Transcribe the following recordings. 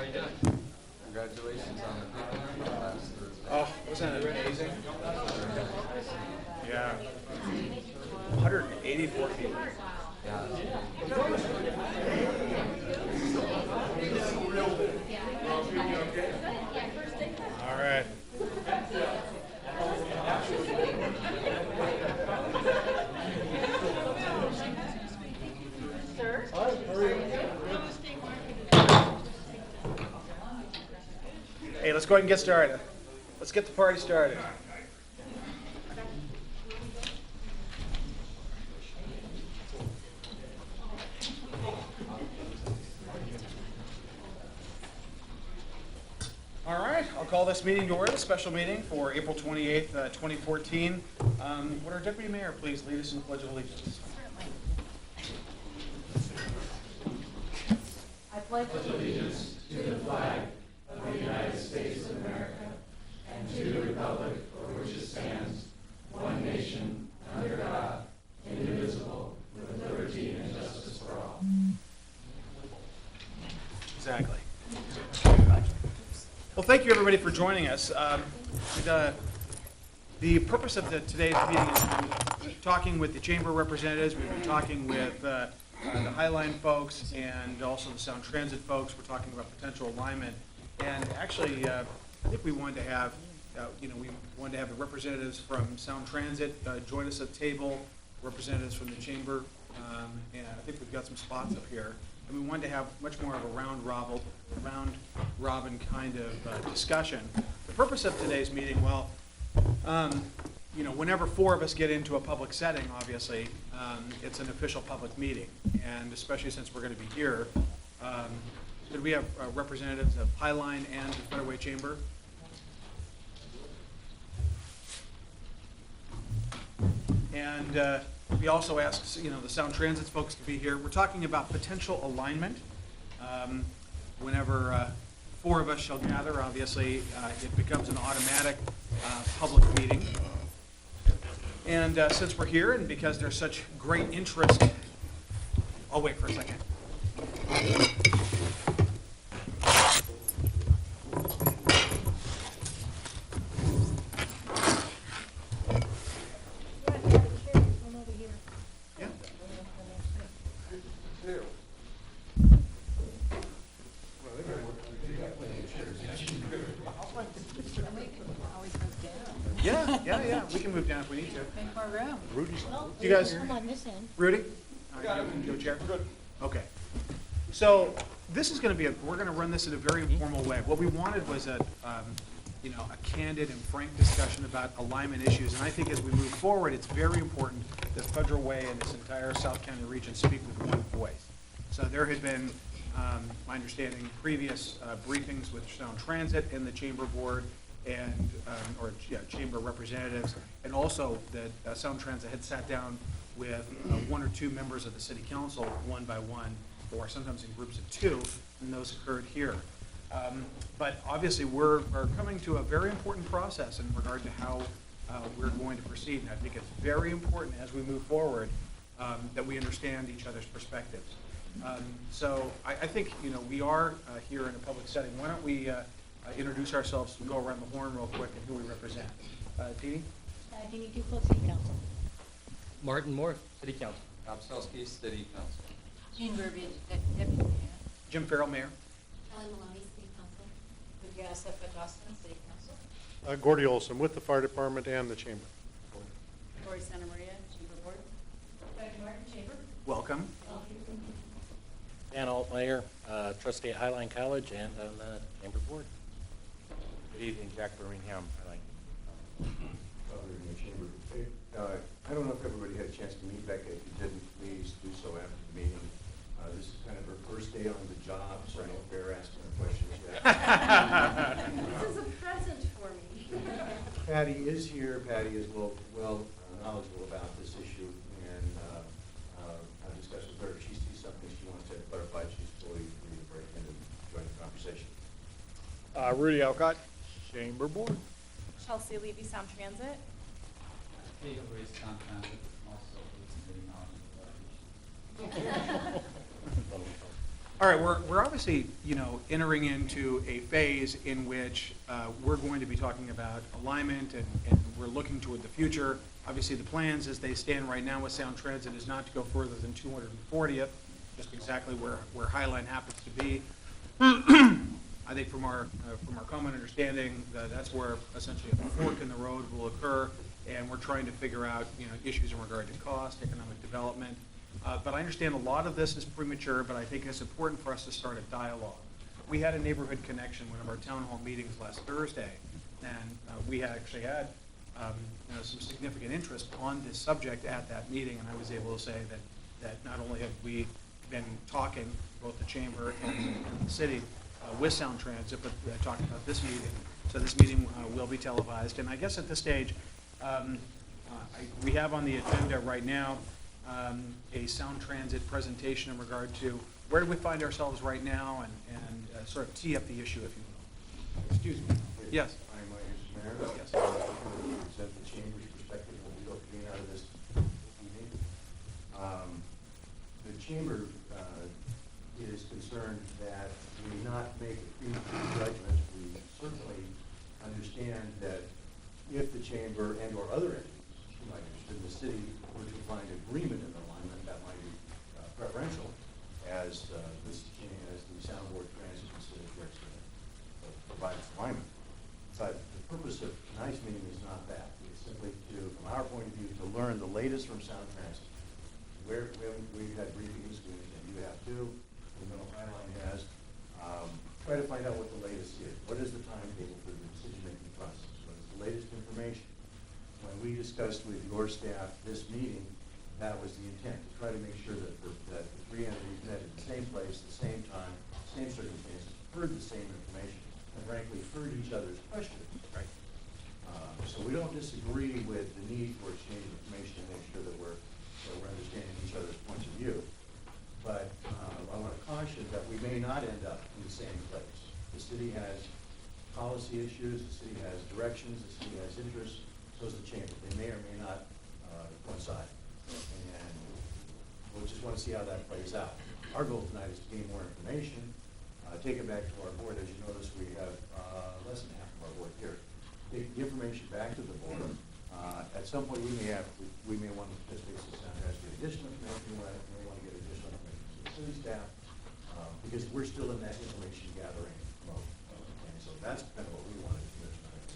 are you doing? Congratulations on the people last Thursday. Oh, wasn't it amazing? Yeah. 184 people. Yeah. All right. Hey, let's go ahead and get started. Let's get the party started. All right, I'll call this meeting to order, special meeting for April 28th, 2014. Would our Deputy Mayor please lead us in the Pledge of Allegiance? I pledge allegiance to the flag of the United States of America and to the republic for which it stands, one nation, under God, indivisible, with liberty and justice for all. Exactly. Well, thank you everybody for joining us. The purpose of today's meeting is we've been talking with the Chamber representatives, we've been talking with the Highline folks and also the Sound Transit folks. We're talking about potential alignment. And actually, I think we wanted to have, we wanted to have the representatives from Sound Transit join us at the table, representatives from the Chamber, and I think we've got some spots up here. And we wanted to have much more of a round robin kind of discussion. The purpose of today's meeting, well, whenever four of us get into a public setting, obviously, it's an official public meeting. And especially since we're going to be here, could we have representatives of Highline and the Federal Way Chamber? And we also asked, the Sound Transit folks to be here. We're talking about potential alignment. Whenever four of us shall gather, obviously, it becomes an automatic public meeting. And since we're here and because there's such great interest, I'll wait for a second. Yeah. We can move down if we need to. Make more room. Rudy's. You guys. Come on this end. Rudy? Go chair. Good. Okay. So this is going to be we're going to run this in a very informal way. What we wanted was a candid and frank discussion about alignment issues. And I think as we move forward, it's very important that Federal Way and this entire South County region speak with one voice. So there had been, my understanding, previous briefings with Sound Transit and the Chamber Board and Chamber representatives, and also that Sound Transit had sat down with one or two members of the City Council one by one, or sometimes in groups of two, and those occurred here. But obviously we're coming to a very important process in regard to how we're going to proceed, and I think it's very important as we move forward that we understand each other's perspectives. So I think we are here in a public setting. Why don't we introduce ourselves and go around the horn real quick and who we represent. Dee? Dini Duplo, City Council. Martin Moore, City Council. Bob Selsky, City Council. Jean Burbidge, Deputy Mayor. Jim Farrell, Mayor. Kelly Maloney, City Council. Viviana Sefa Dawson, City Council. Gordy Olson with the Fire Department and the Chamber. Lori Santa Maria, Chamber Board. Becky Martin, Chamber. Welcome. Dan Altmeyer, trustee at Highline College and on the Chamber Board. Good evening, Jack Birmingham, Highline. I don't know if everybody had a chance to meet Becca. If you didn't, please do so after the meeting. This is kind of her first day on the job, so I don't dare asking her questions yet. This is a present for me. Patty is here. Patty is well knowledgeable about this issue, and I discussed with her. If she sees something she wants to clarify, she's fully free to break in and join the conversation. Rudy Alcott, Chamber Board. Chelsea Levy, Sound Transit. Legal Race Sound Transit, also with some knowledge of that issue. All right, we're obviously, entering into a phase in which we're going to be talking about alignment and we're looking toward the future. Obviously, the plans as they stand right now with Sound Transit is not to go further than 240th, just exactly where Highline happens to be. I think from our common understanding, that's where essentially a fork in the road will occur, and we're trying to figure out, issues in regard to cost, economic development. But I understand a lot of this is premature, but I think it's important for us to start a dialogue. We had a neighborhood connection, one of our town hall meetings last Thursday, and we actually had some significant interest on this subject at that meeting, and I was able to say that not only have we been talking, both the chamber and the city, with Sound Transit, but talking about this meeting. So this meeting will be televised, and I guess at this stage, we have on the agenda right now a Sound Transit presentation in regard to where do we find ourselves right now, and sort of tee up the issue, if you will. Excuse me. Yes. I'm Mayor. Yes. I'm going to present the chamber's perspective when we go clean out of this evening. The chamber is concerned that we not make a premature judgment. We certainly understand that if the chamber and or other entities who might be interested in the city were to find agreement in alignment, that might be preferential as the soundboard transit considers provides alignment. But the purpose of tonight's meeting is not that. It's simply to, from our point of view, to learn the latest from Sound Transit. We've had briefings, and you have too, the Middle Highline has. Try to find out what the latest is. What is the timetable for the decision-making process? What is the latest information? When we discussed with your staff this meeting, that was the intent, to try to make sure that the three entities met at the same place, the same time, same circumstances, heard the same information, and frankly, heard each other's questions. Right. So we don't disagree with the need for exchange of information to make sure that we're understanding each other's points of view. But I want to caution that we may not end up in the same place. The city has policy issues, the city has directions, the city has interests, so does the chamber. They may or may not coincide. And we'll just want to see how that plays out. Our goal tonight is to gain more information, take it back to our board. As you notice, we have less than half of our board here. Take the information back to the board. At some point, we may want to participate in Sound Transit, get additional information. We may want to get additional information from the city staff, because we're still in that information gathering mode. And so that's kind of what we wanted to do tonight.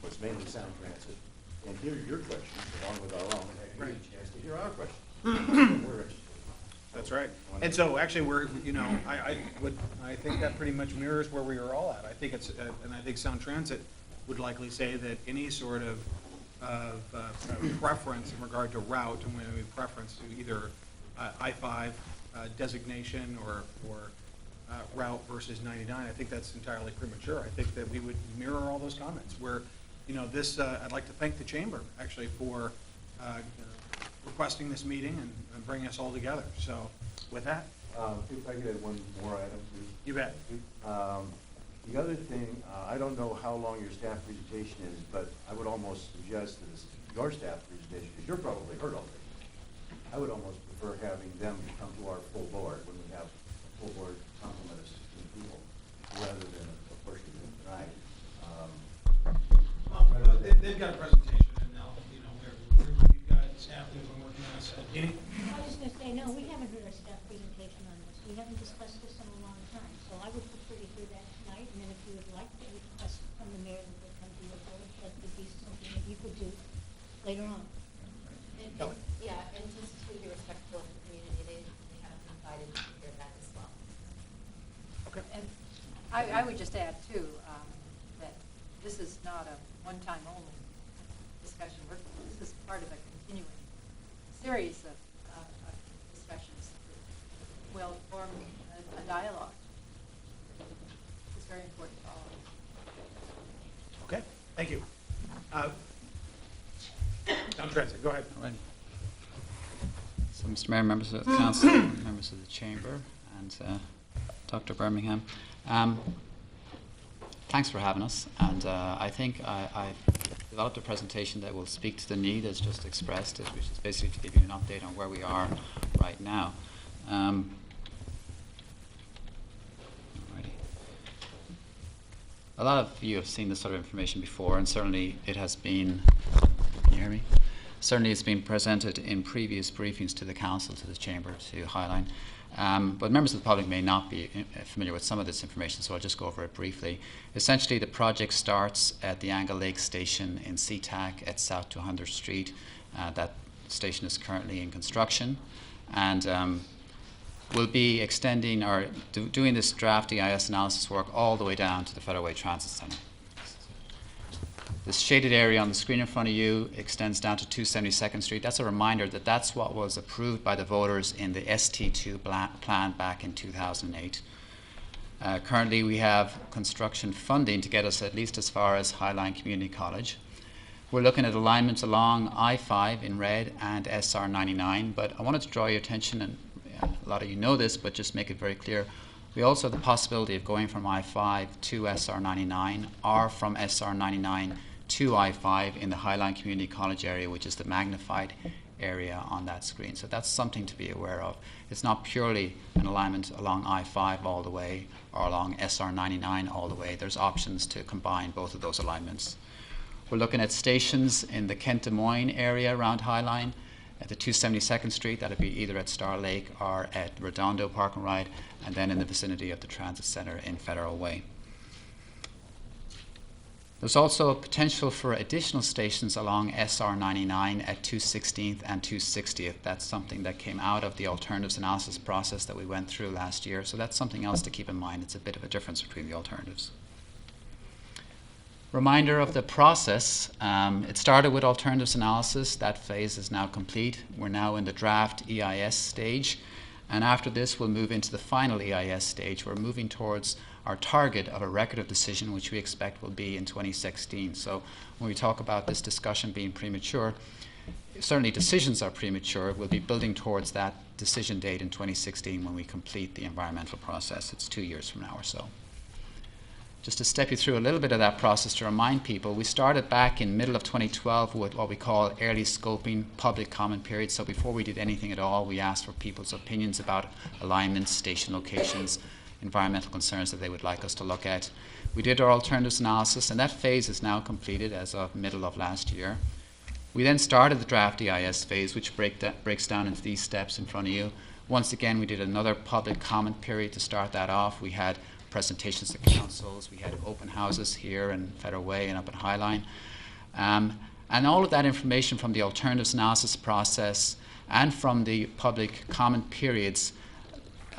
What's mainly Sound Transit, and hear your questions along with our own, and have you a chance to hear our questions. We're interested. That's right. And so actually I think that pretty much mirrors where we are all at. I think and I think Sound Transit would likely say that any sort of preference in regard to route, and when we preference to either I-5 designation or route versus 99, I think that's entirely premature. I think that we would mirror all those comments where, I'd like to thank the chamber actually for requesting this meeting and bringing us all together. So with that. If I could add one more item, please. You bet. The other thing, I don't know how long your staff presentation is, but I would almost suggest that it's your staff presentation, because you're probably heard all this. I would almost prefer having them come to our full board when we have a full board complement of 16 people, rather than a portion of them tonight. They've got a presentation, and now, we've got staff who've been working on this. I was just going to say, no, we haven't heard a staff presentation on this. We haven't discussed this in a long time, so I would prefer to hear that tonight, and then if you would like to request from the mayor that they come to your board, that would be something that you could do later on. Kelly? Yeah, and just to be respectful of the community, they have invited to hear that as well. Okay. And I would just add too, that this is not a one-time only discussion. This is part of a continuing series of discussions that will form a dialogue. It's very important to all of us. Okay, thank you. Sound Transit, go ahead. All right. So, Mr. Mayor, members of the council, members of the chamber, and Dr. Birmingham, thanks for having us. And I think I've developed a presentation that will speak to the need as just expressed, which is basically to give you an update on where we are right now. a lot of you have seen this sort of information before, and certainly it has been, can you hear me? Certainly it's been presented in previous briefings to the Council, to the Chamber, to Highline. But members of the public may not be familiar with some of this information, so I'll just go over it briefly. Essentially, the project starts at the Angle Lake Station in SeaTac at South 200th Street. That station is currently in construction, and we'll be extending or doing this draft EIS analysis work all the way down to the Federal Way Transit Centre. This shaded area on the screen in front of you extends down to 272nd Street. That's a reminder that that's what was approved by the voters in the ST2 plan back in 2008. Currently, we have construction funding to get us at least as far as Highline Community College. We're looking at alignments along I-5 in red and SR99, but I wanted to draw your attention, and a lot of you know this, but just make it very clear. We also have the possibility of going from I-5 to SR99 or from SR99 to I-5 in the Highline Community College area, which is the magnified area on that screen. So that's something to be aware of. It's not purely an alignment along I-5 all the way or along SR99 all the way. There's options to combine both of those alignments. We're looking at stations in the Kent Des Moines area around Highline. At the 272nd Street, that'll be either at Star Lake or at Redondo Park and Ride, and then in the vicinity of the Transit Centre in Federal Way. There's also a potential for additional stations along SR99 at 216th and 260th. That's something that came out of the alternatives analysis process that we went through last year, so that's something else to keep in mind. It's a bit of a difference between the alternatives. Reminder of the process. It started with alternatives analysis. That phase is now complete. We're now in the draft EIS stage. And after this, we'll move into the final EIS stage. We're moving towards our target of a record of decision, which we expect will be in 2016. So when we talk about this discussion being premature, certainly decisions are premature. We'll be building towards that decision date in 2016 when we complete the environmental process. It's 2 years from now or so. Just to step you through a little bit of that process to remind people, we started back in middle of 2012 with what we call early scoping public comment period. So before we did anything at all, we asked for people's opinions about alignments, station locations, environmental concerns that they would like us to look at. We did our alternatives analysis, and that phase is now completed as of middle of last year. We then started the draft EIS phase, which breaks down into these steps in front of you. Once again, we did another public comment period to start that off. We had presentations to councils, we had open houses here in Federal Way and up at Highline. And all of that information from the alternatives analysis process and from the public comment periods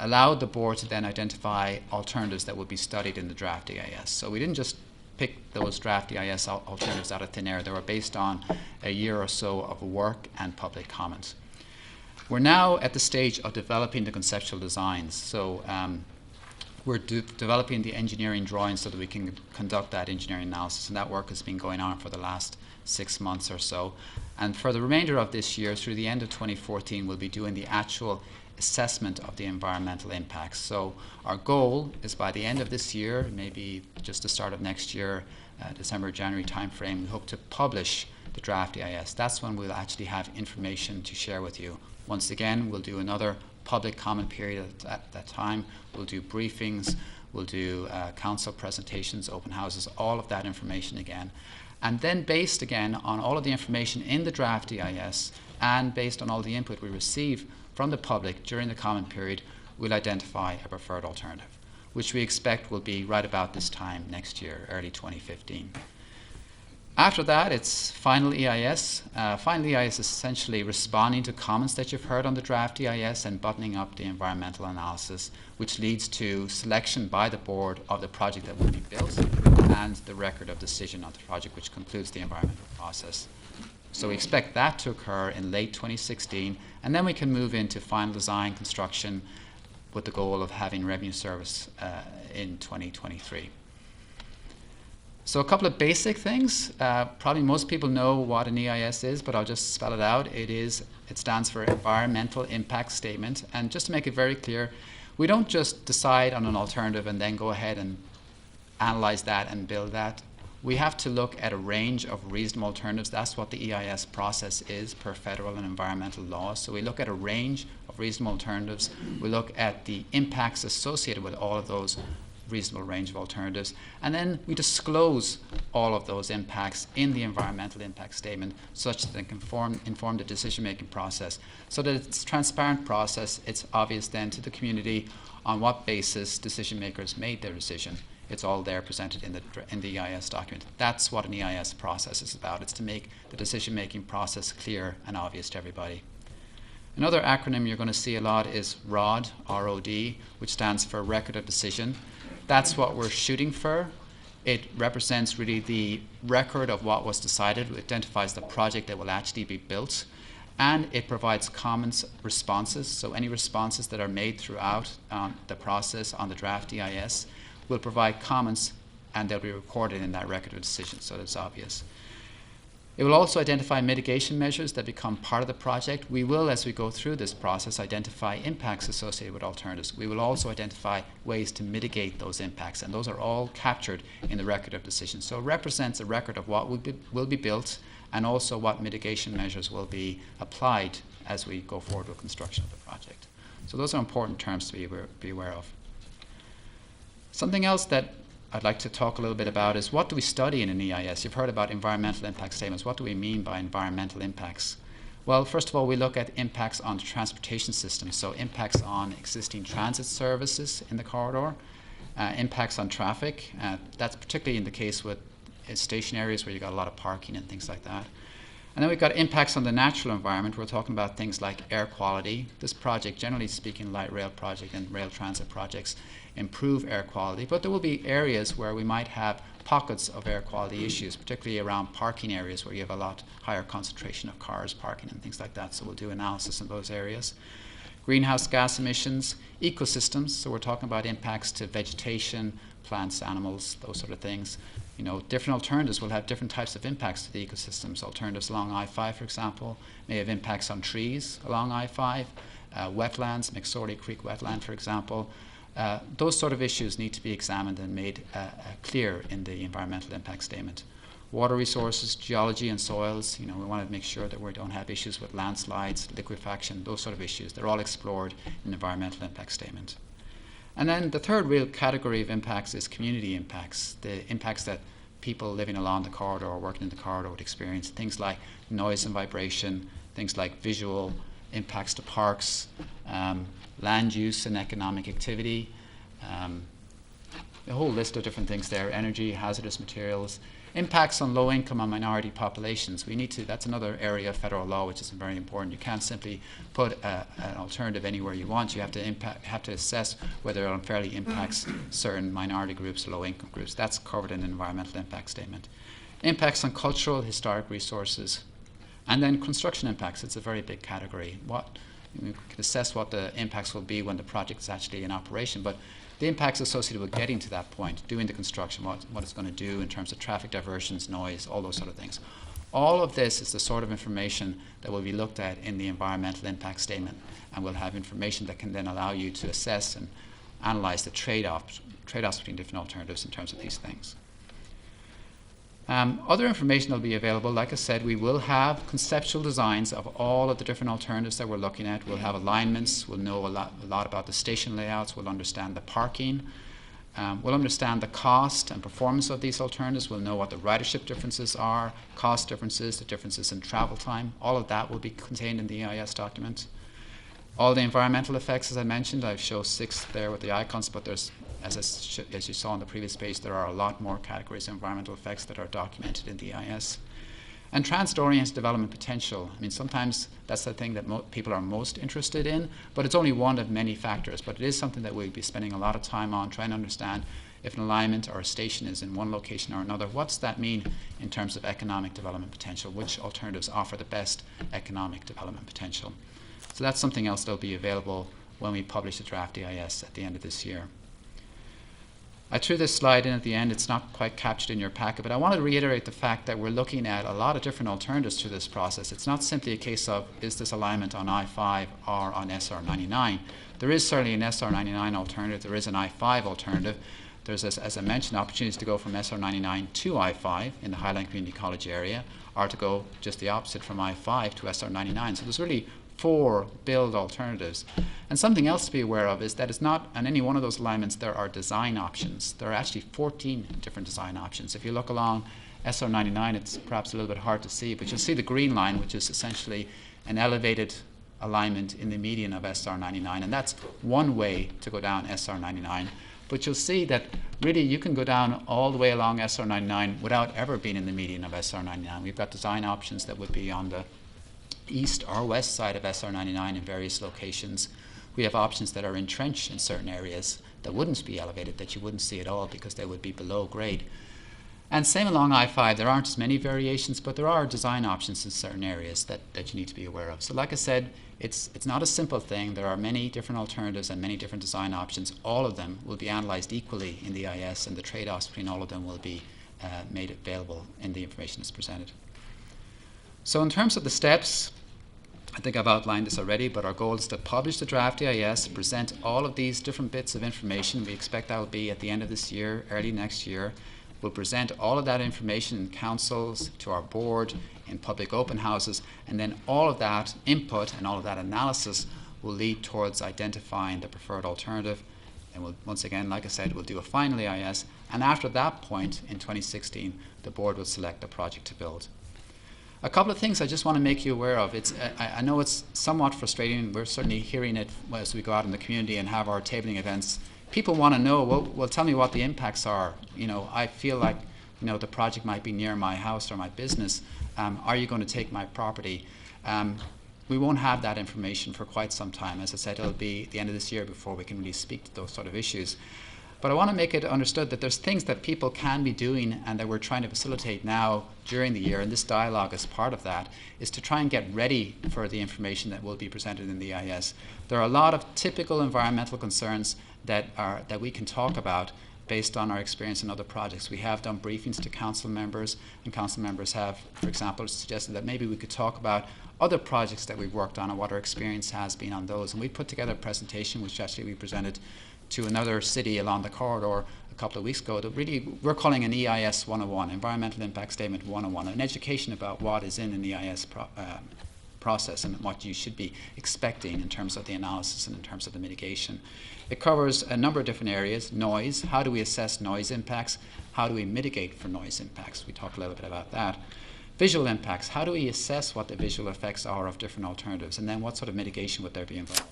allowed the board to then identify alternatives that would be studied in the draft EIS. So we didn't just pick those draft EIS alternatives out of thin air. They were based on a year or so of work and public comments. We're now at the stage of developing the conceptual designs. So we're developing the engineering drawings so that we can conduct that engineering analysis, and that work has been going on for the last 6 months or so. And for the remainder of this year, through the end of 2014, we'll be doing the actual assessment of the environmental impacts. So our goal is by the end of this year, maybe just the start of next year, December, January timeframe, we hope to publish the draft EIS. That's when we'll actually have information to share with you. Once again, we'll do another public comment period at that time. We'll do briefings, we'll do council presentations, open houses, all of that information again. And then based again on all of the information in the draft EIS and based on all the input we receive from the public during the comment period, we'll identify a preferred alternative, which we expect will be right about this time next year, early 2015. After that, it's final EIS. Final EIS is essentially responding to comments that you've heard on the draft EIS and buttoning up the environmental analysis, which leads to selection by the board of the project that will be built and the record of decision on the project, which concludes the environmental process. So we expect that to occur in late 2016, and then we can move into final design construction with the goal of having revenue service in 2023. So a couple of basic things. Probably most people know what an EIS is, but I'll just spell it out. It stands for Environmental Impact Statement. And just to make it very clear, we don't just decide on an alternative and then go ahead and analyze that and build that. We have to look at a range of reasonable alternatives. That's what the EIS process is per federal and environmental law. So we look at a range of reasonable alternatives. We look at the impacts associated with all of those reasonable range of alternatives. And then we disclose all of those impacts in the environmental impact statement such that it can inform the decision-making process. So that it's a transparent process, it's obvious then to the community on what basis decision makers made their decision. It's all there presented in the EIS document. That's what an EIS process is about. It's to make the decision-making process clear and obvious to everybody. Another acronym you're going to see a lot is ROD, R-O-D, which stands for Record of Decision. That's what we're shooting for. It represents really the record of what was decided. It identifies the project that will actually be built. And it provides common responses. So any responses that are made throughout the process on the draft EIS will provide comments, and they'll be recorded in that record of decision, so it's obvious. It will also identify mitigation measures that become part of the project. We will, as we go through this process, identify impacts associated with alternatives. We will also identify ways to mitigate those impacts, and those are all captured in the record of decision. So it represents a record of what will be built and also what mitigation measures will be applied as we go forward with construction of the project. So those are important terms to be aware of. Something else that I'd like to talk a little bit about is what do we study in an EIS? You've heard about environmental impact statements. What do we mean by environmental impacts? Well, first of all, we look at impacts on the transportation system, so impacts on existing transit services in the corridor, impacts on traffic. That's particularly in the case with station areas where you've got a lot of parking and things like that. And then we've got impacts on the natural environment. We're talking about things like air quality. This project, generally speaking, light rail project and rail transit projects improve air quality, but there will be areas where we might have pockets of air quality issues, particularly around parking areas where you have a lot higher concentration of cars parking and things like that. So we'll do analysis in those areas. Greenhouse gas emissions, ecosystems. So we're talking about impacts to vegetation, plants, animals, those sort of things. You know, different alternatives will have different types of impacts to the ecosystems. Alternatives along I-5, for example, may have impacts on trees along I-5, wetlands, McSorley Creek wetland, for example. Those sort of issues need to be examined and made clear in the environmental impact statement. Water resources, geology and soils, you know, we want to make sure that we don't have issues with landslides, liquefaction, those sort of issues. They're all explored in the environmental impact statement. And then the third real category of impacts is community impacts, the impacts that people living along the corridor or working in the corridor would experience, things like noise and vibration, things like visual impacts to parks, land use and economic activity, a whole list of different things there, energy, hazardous materials, impacts on low-income and minority populations. We need to, that's another area of federal law which is very important. You can't simply put an alternative anywhere you want. You have to assess whether it unfairly impacts certain minority groups or low-income groups. That's covered in an environmental impact statement. Impacts on cultural, historic resources. And then construction impacts. It's a very big category. We can assess what the impacts will be when the project is actually in operation, but the impacts associated with getting to that point, doing the construction, what it's going to do in terms of traffic diversions, noise, all those sort of things. All of this is the sort of information that will be looked at in the environmental impact statement, and we'll have information that can then allow you to assess and analyze the trade-offs between different alternatives in terms of these things. Other information will be available. Like I said, we will have conceptual designs of all of the different alternatives that we're looking at. We'll have alignments. We'll know a lot about the station layouts. We'll understand the parking. We'll understand the cost and performance of these alternatives. We'll know what the ridership differences are, cost differences, the differences in travel time. All of that will be contained in the EIS document. All the environmental effects, as I mentioned, I've shown 6 there with the icons, but there's, as you saw on the previous page, there are a lot more categories of environmental effects that are documented in the EIS. And transit-oriented development potential. I mean, sometimes that's the thing that people are most interested in, but it's only one of many factors. But it is something that we'll be spending a lot of time on, trying to understand if an alignment or a station is in one location or another. What does that mean in terms of economic development potential? Which alternatives offer the best economic development potential? So that's something else that will be available when we publish the draft EIS at the end of this year. I threw this slide in at the end. It's not quite captured in your packet, but I want to reiterate the fact that we're looking at a lot of different alternatives to this process. It's not simply a case of, is this alignment on I-5 or on SR99? There is certainly an SR99 alternative. There is an I-5 alternative. There's, as I mentioned, opportunities to go from SR99 to I-5 in the Highline Community College area, or to go just the opposite from I-5 to SR99. So there's really 4 build alternatives. And something else to be aware of is that it's not on any one of those alignments there are design options. There are actually 14 different design options. If you look along SR 99, it's perhaps a little bit hard to see, but you'll see the green line, which is essentially an elevated alignment in the median of SR 99, and that's one way to go down SR 99. But you'll see that really you can go down all the way along SR 99 without ever being in the median of SR 99. We've got design options that would be on the east or west side of SR 99 in various locations. We have options that are entrenched in certain areas that wouldn't be elevated, that you wouldn't see at all because they would be below grade. And same along I-5, there aren't as many variations, but there are design options in certain areas that you need to be aware of. So like I said, it's not a simple thing. There are many different alternatives and many different design options. All of them will be analyzed equally in the EIS, and the trade-offs between all of them will be made available in the information that's presented. So in terms of the steps, I think I've outlined this already, but our goal is to publish the draft EIS, present all of these different bits of information. We expect that will be at the end of this year, early next year. We'll present all of that information in councils, to our board, in public open houses, and then all of that input and all of that analysis will lead towards identifying the preferred alternative. And we'll, once again, like I said, we'll do a final EIS, and after that point in 2016, the board will select a project to build. A couple of things I just want to make you aware of. I know it's somewhat frustrating. We're certainly hearing it as we go out in the community and have our tabling events. People want to know, well, tell me what the impacts are. You know, I feel like, you know, the project might be near my house or my business. Are you going to take my property? We won't have that information for quite some time. As I said, it'll be the end of this year before we can really speak to those sort of issues. But I want to make it understood that there's things that people can be doing and that we're trying to facilitate now during the year, and this dialogue is part of that, is to try and get ready for the information that will be presented in the EIS. There are a lot of typical environmental concerns that we can talk about based on our experience in other projects. We have done briefings to council members, and council members have, for example, suggested that maybe we could talk about other projects that we've worked on and what our experience has been on those. And we put together a presentation which actually we presented to another city along the corridor a couple of weeks ago that really we're calling an EIS 101, Environmental Impact Statement 101, an education about what is in an EIS process and what you should be expecting in terms of the analysis and in terms of the mitigation. It covers a number of different areas. Noise, how do we assess noise impacts? How do we mitigate for noise impacts? We talked a little bit about that. Visual impacts, how do we assess what the visual effects are of different alternatives, and then what sort of mitigation would there be involved?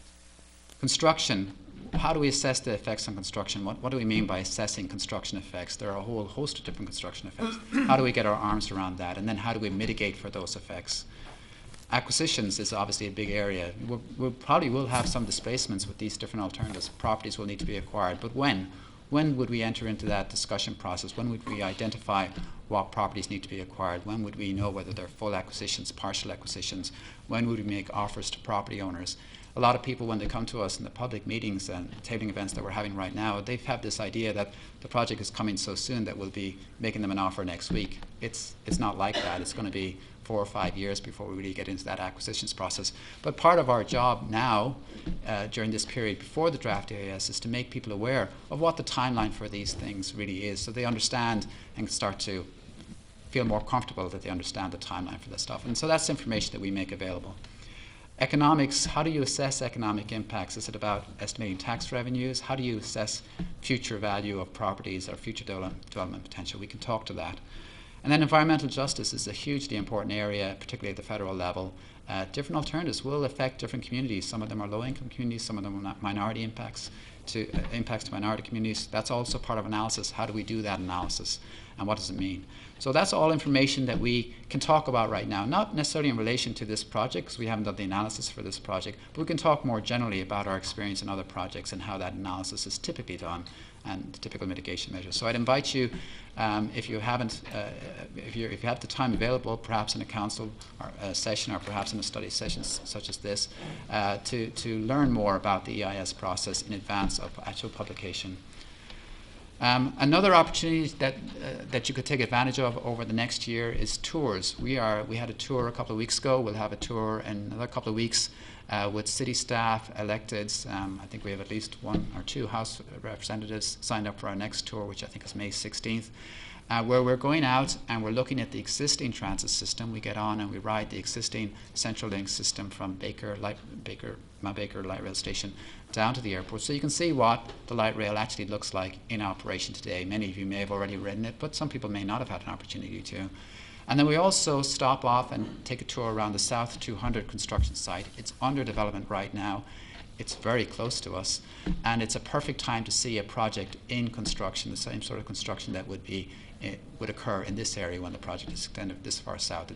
Construction, how do we assess the effects on construction? What do we mean by assessing construction effects? There are a whole host of different construction effects. How do we get our arms around that? And then how do we mitigate for those effects? Acquisitions is obviously a big area. We probably will have some displacements with these different alternatives. Properties will need to be acquired. But when? When would we enter into that discussion process? When would we identify what properties need to be acquired? When would we know whether they're full acquisitions, partial acquisitions? When would we make offers to property owners? A lot of people, when they come to us in the public meetings and tabling events that we're having right now, they have this idea that the project is coming so soon that we'll be making them an offer next week. It's not like that. It's going to be 4 or 5 years before we really get into that acquisitions process. But part of our job now, during this period before the draft EIS, is to make people aware of what the timeline for these things really is, so they understand and start to feel more comfortable that they understand the timeline for this stuff. And so that's information that we make available. Economics, how do you assess economic impacts? Is it about estimating tax revenues? How do you assess future value of properties or future development potential? We can talk to that. And then environmental justice is a hugely important area, particularly at the federal level. Different alternatives will affect different communities. Some of them are low-income communities, some of them are minority impacts to minority communities. That's also part of analysis. How do we do that analysis, and what does it mean? So that's all information that we can talk about right now, not necessarily in relation to this project, because we haven't done the analysis for this project, but we can talk more generally about our experience in other projects and how that analysis is typically done and the typical mitigation measures. So I'd invite you, if you have the time available, perhaps in a council or session or perhaps in a study session such as this, to learn more about the EIS process in advance of actual publication. Another opportunity that you could take advantage of over the next year is tours. We had a tour a couple of weeks ago. We'll have a tour in another couple of weeks with city staff, electeds. I think we have at least 1 or 2 House representatives signed up for our next tour, which I think is May 16th, where we're going out and we're looking at the existing transit system. We get on and we ride the existing Central Link system from Mount Baker Light Rail Station down to the airport. So you can see what the light rail actually looks like in operation today. Many of you may have already ridden it, but some people may not have had an opportunity to. And then we also stop off and take a tour around the South 200 construction site. It's under development right now. It's very close to us, and it's a perfect time to see a project in construction, the same sort of construction that would occur in this area when the project is extended this far south.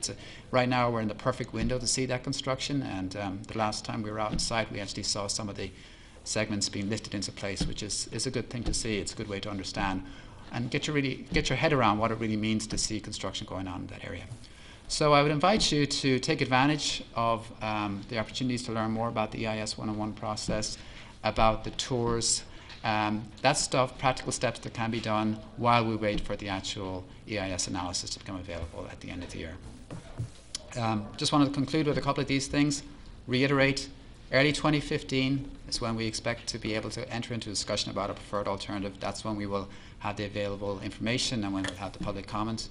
Right now we're in the perfect window to see that construction, and the last time we were out on site we actually saw some of the segments being lifted into place, which is a good thing to see. It's a good way to understand and get your head around what it really means to see construction going on in that area. So I would invite you to take advantage of the opportunities to learn more about the EIS 101 process, about the tours, that stuff, practical steps that can be done while we wait for the actual EIS analysis to become available at the end of the year. Just wanted to conclude with a couple of these things. Reiterate, early 2015 is when we expect to be able to enter into a discussion about a preferred alternative. That's when we will have the available information and when we'll have the public comment.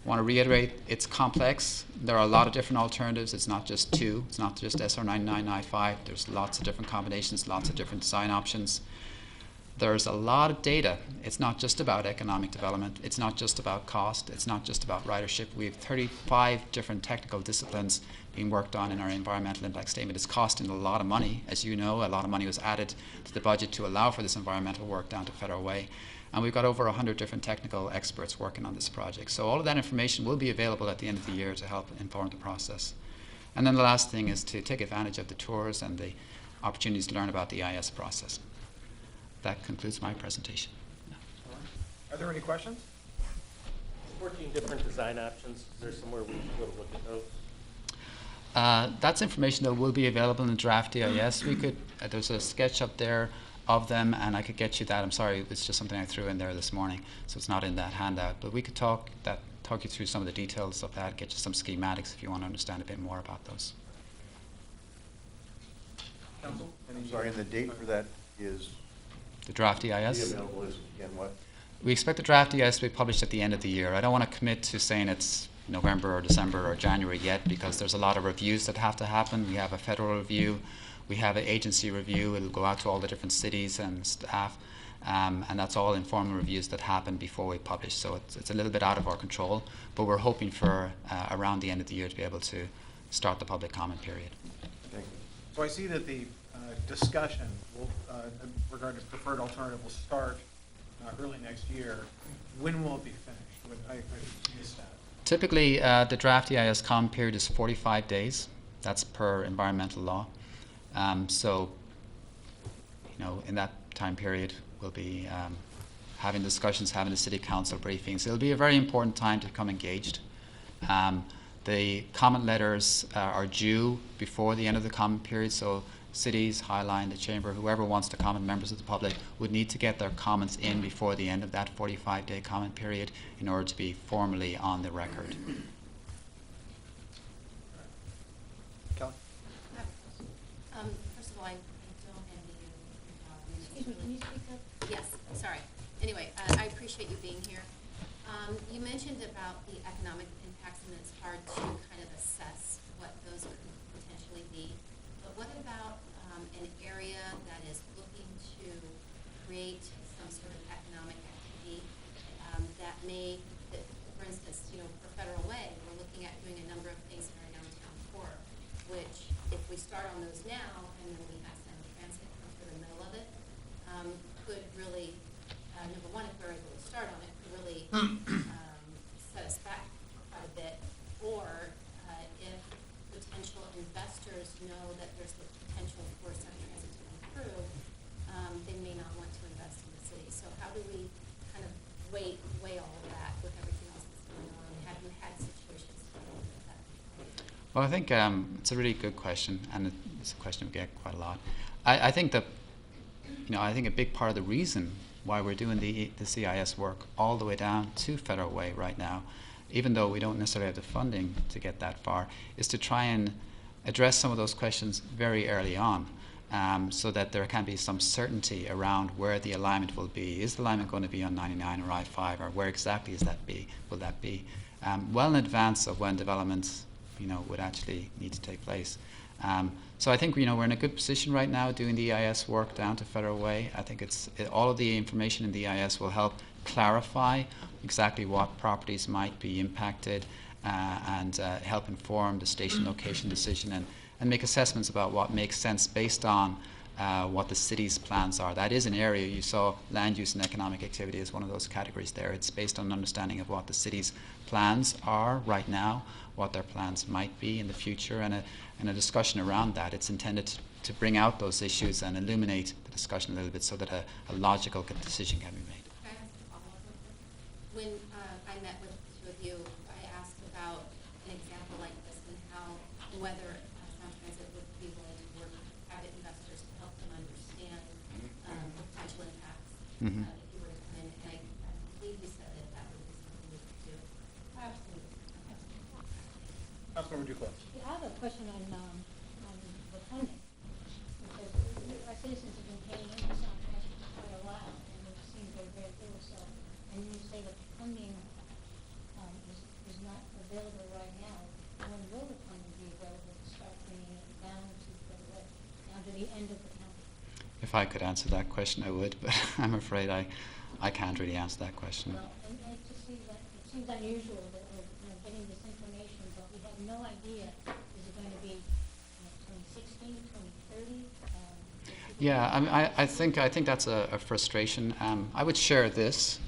I want to reiterate, it's complex. There are a lot of different alternatives. It's not just 2. It's not just SR 9995. There's lots of different combinations, lots of different design options. There's a lot of data. It's not just about economic development. It's not just about cost. It's not just about ridership. We have 35 different technical disciplines being worked on in our environmental impact statement. It's costing a lot of money. As you know, a lot of money was added to the budget to allow for this environmental work down to Federal Way. And we've got over 100 different technical experts working on this project. So all of that information will be available at the end of the year to help inform the process. And then the last thing is to take advantage of the tours and the opportunities to learn about the EIS process. That concludes my presentation. Are there any questions? 14 different design options. Is there somewhere we should go to look at those? That's information that will be available in the draft EIS. We could, there's a sketch up there of them, and I could get you that. I'm sorry, it's just something I threw in there this morning, so it's not in that handout. But we could talk you through some of the details of that, get you some schematics if you want to understand a bit more about those. Council? I'm sorry, and the date for that is? The draft EIS? Available is, again, what? We expect the draft EIS to be published at the end of the year. I don't want to commit to saying it's November or December or January yet, because there's a lot of reviews that have to happen. We have a federal review. We have an agency review. It'll go out to all the different cities and staff, and that's all informal reviews that happen before we publish. So it's a little bit out of our control, but we're hoping for around the end of the year to be able to start the public comment period. Thank you. So I see that the discussion regarding preferred alternative will start early next year. When will it be finished? I missed that. Typically, the draft EIS comment period is 45 days. That's per environmental law. So, in that time period, we'll be having discussions, having the city council briefings. It'll be a very important time to become engaged. The comment letters are due before the end of the comment period, so cities, Highline, the Chamber, whoever wants to comment, members of the public, would need to get their comments in before the end of that 45-day comment period in order to be formally on the record. Kelly? First of all, I don't envy you. Excuse me, can you speak up? Yes, sorry. Anyway, I appreciate you being here. You mentioned about the economic impacts, and it's hard to kind of assess what those could potentially be. But what about an area that is looking to create some sort of economic activity that for instance, for Federal Way, we're looking at doing a number of things in our downtown core, which if we start on those now and then we have Sound Transit come through the middle of it, could really, number one, if we're able to start on it, could really set us back quite a bit. Or if potential investors know that there's the potential for Sound Transit to come through, they may not want to invest in the city. So how do we kind of weigh all of that with everything else that's going on? Have you had situations like that? Well, I think it's a really good question, and it's a question we get quite a lot. I think that, I think a big part of the reason why we're doing the CIS work all the way down to Federal Way right now, even though we don't necessarily have the funding to get that far, is to try and address some of those questions very early on, so that there can be some certainty around where the alignment will be. Is the alignment going to be on 99 or I-5, or where exactly will that be? Well in advance of when developments, would actually need to take place. So I think we're in a good position right now doing the EIS work down to Federal Way. I think all of the information in the EIS will help clarify exactly what properties might be impacted, and help inform the station location decision, and make assessments about what makes sense based on what the city's plans are. That is an area. You saw land use and economic activity as one of those categories there. It's based on an understanding of what the city's plans are right now, what their plans might be in the future, and a discussion around that. It's intended to bring out those issues and illuminate the discussion a little bit so that a logical decision can be made. Can I ask a follow-up real quick? When I met with the two of you, I asked about an example like this and whether Sound Transit would be willing to work with private investors to help them understand the potential impacts Mhm. if you were to come in. And I believe you said that would be something we could do. Absolutely. Councilmember Duclos. Yeah, I have a question on the funding, because our citizens have been paying into Sound Transit for quite a while, and it seems very, very little. So, and you say that funding is not available right now. When will the funding be available to start bringing it down to the end of the county? If I could answer that question, I would, but I'm afraid I can't really answer that question. Well, and it just seems unusual that we're getting this information, but we have no idea. Is it going to be 2016, 2030? Yeah, I think that's a frustration. I would share this.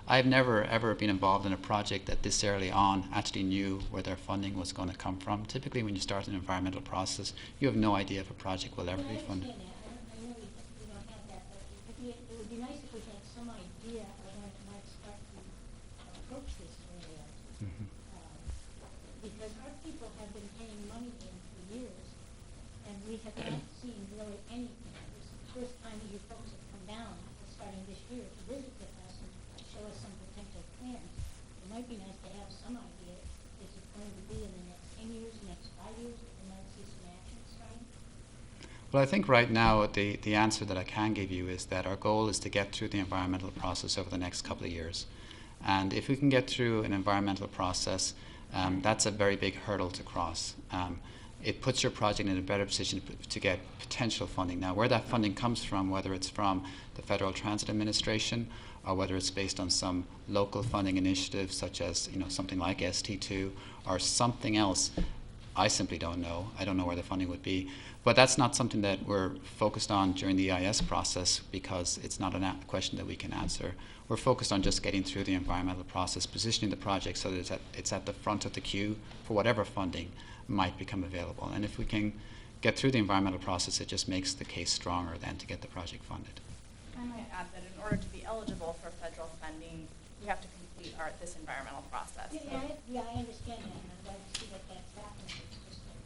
I've never ever been involved in a project that this early on actually knew where their funding was going to come from. Typically, when you start an environmental process, you have no idea if a project will ever be funded. I know we don't have that, but it would be nice if we had some idea of when it might start to approach this area. Mhm. Because our people have been paying money in for years, and we have not seen really anything. This is the first time that you folks have come down, starting this year, to visit with us and show us some potential plans. It might be nice to have some idea. Is it going to be in the next 10 years, next 5 years, that we might see some action starting? Well, I think right now the answer that I can give you is that our goal is to get through the environmental process over the next couple of years. And if we can get through an environmental process, that's a very big hurdle to cross. It puts your project in a better position to get potential funding. Now, where that funding comes from, whether it's from the Federal Transit Administration or whether it's based on some local funding initiative such as something like ST2 or something else, I simply don't know. I don't know where the funding would be. But that's not something that we're focused on during the EIS process because it's not a question that we can answer. We're focused on just getting through the environmental process, positioning the project so that it's at the front of the queue for whatever funding might become available. And if we can get through the environmental process, it just makes the case stronger then to get the project funded. I might add that in order to be eligible for federal funding, we have to complete this environmental process. Yeah, I understand that, and I'd like to see that that's happening. It's just that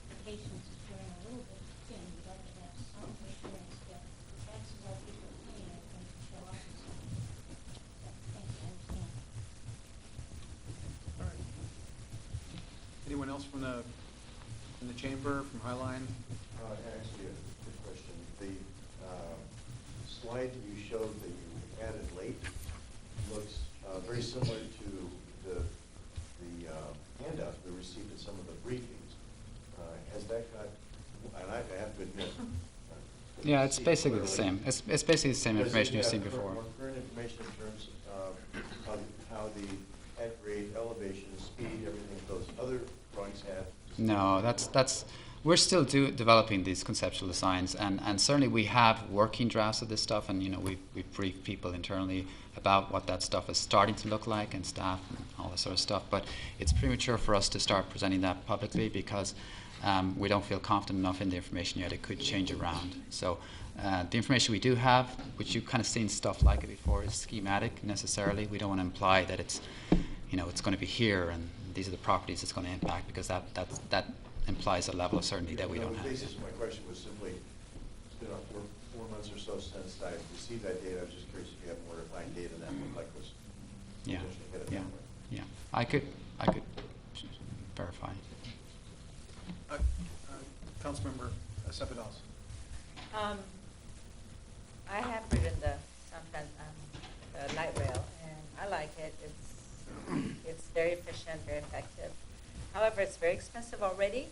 the patience is wearing a little bit thin. We'd like to have some assurance that the taxes our people are paying are going to show up in something. Thank you, I understand. All right. Anyone else from the chamber, from Highline? Actually, a good question. The slide you showed that you added late looks very similar to the handout we received in some of the briefings. Has that got, and I have to admit. Yeah, it's basically the same. It's basically the same information you've seen Does it before. have more current information in terms of how the head grade, elevation, speed, everything those other drawings have? No, we're still developing these conceptual designs, and certainly we have working drafts of this stuff, and we've briefed people internally about what that stuff is starting to look like, and staff and all that sort of stuff. But it's premature for us to start presenting that publicly because we don't feel confident enough in the information yet. It could change around. So the information we do have, which you've kind of seen stuff like it before, is schematic necessarily. We don't want to imply that it's going to be here and these are the properties it's going to impact, because that implies a level of certainty that we don't have. The basis of my question was simply, it's been 4 months or so since I received that data. I was just curious if you have more refined data than looked like was Yeah, potentially ahead of yeah, time. yeah. I could verify. Sabados. I have ridden the the light rail, and I like it. It's very efficient, very effective. However, it's very expensive already.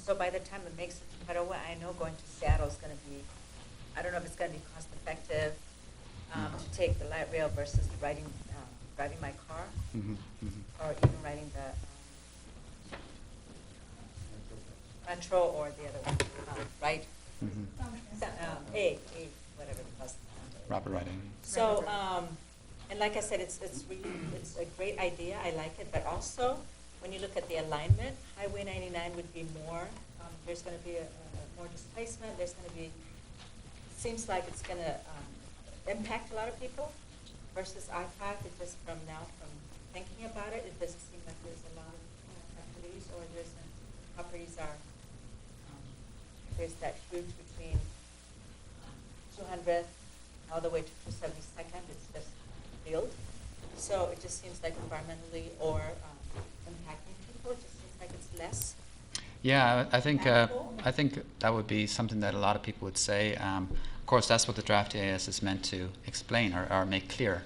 So by the time it makes it to Petaluma, I know going to Seattle is going to be, I don't know if it's going to be cost effective to take the light rail versus driving my car, or even riding the Metro or the other one, right? A, whatever the bus. Rapid riding. So, and like I said, it's a great idea. I like it, but also when you look at the alignment, Highway 99 would be more. There's going to be more displacement. There's going to be. Seems like it's going to impact a lot of people. Versus I-5, it just from thinking about it, it doesn't seem like there's a lot of activities, or properties are. There's that huge between 200th all the way to 272nd. It's just built. So it just seems like environmentally or impacting people, it just seems like it's less. Yeah, I think that would be something that a lot of people would say. Of course, that's what the draft EIS is meant to explain or make clear.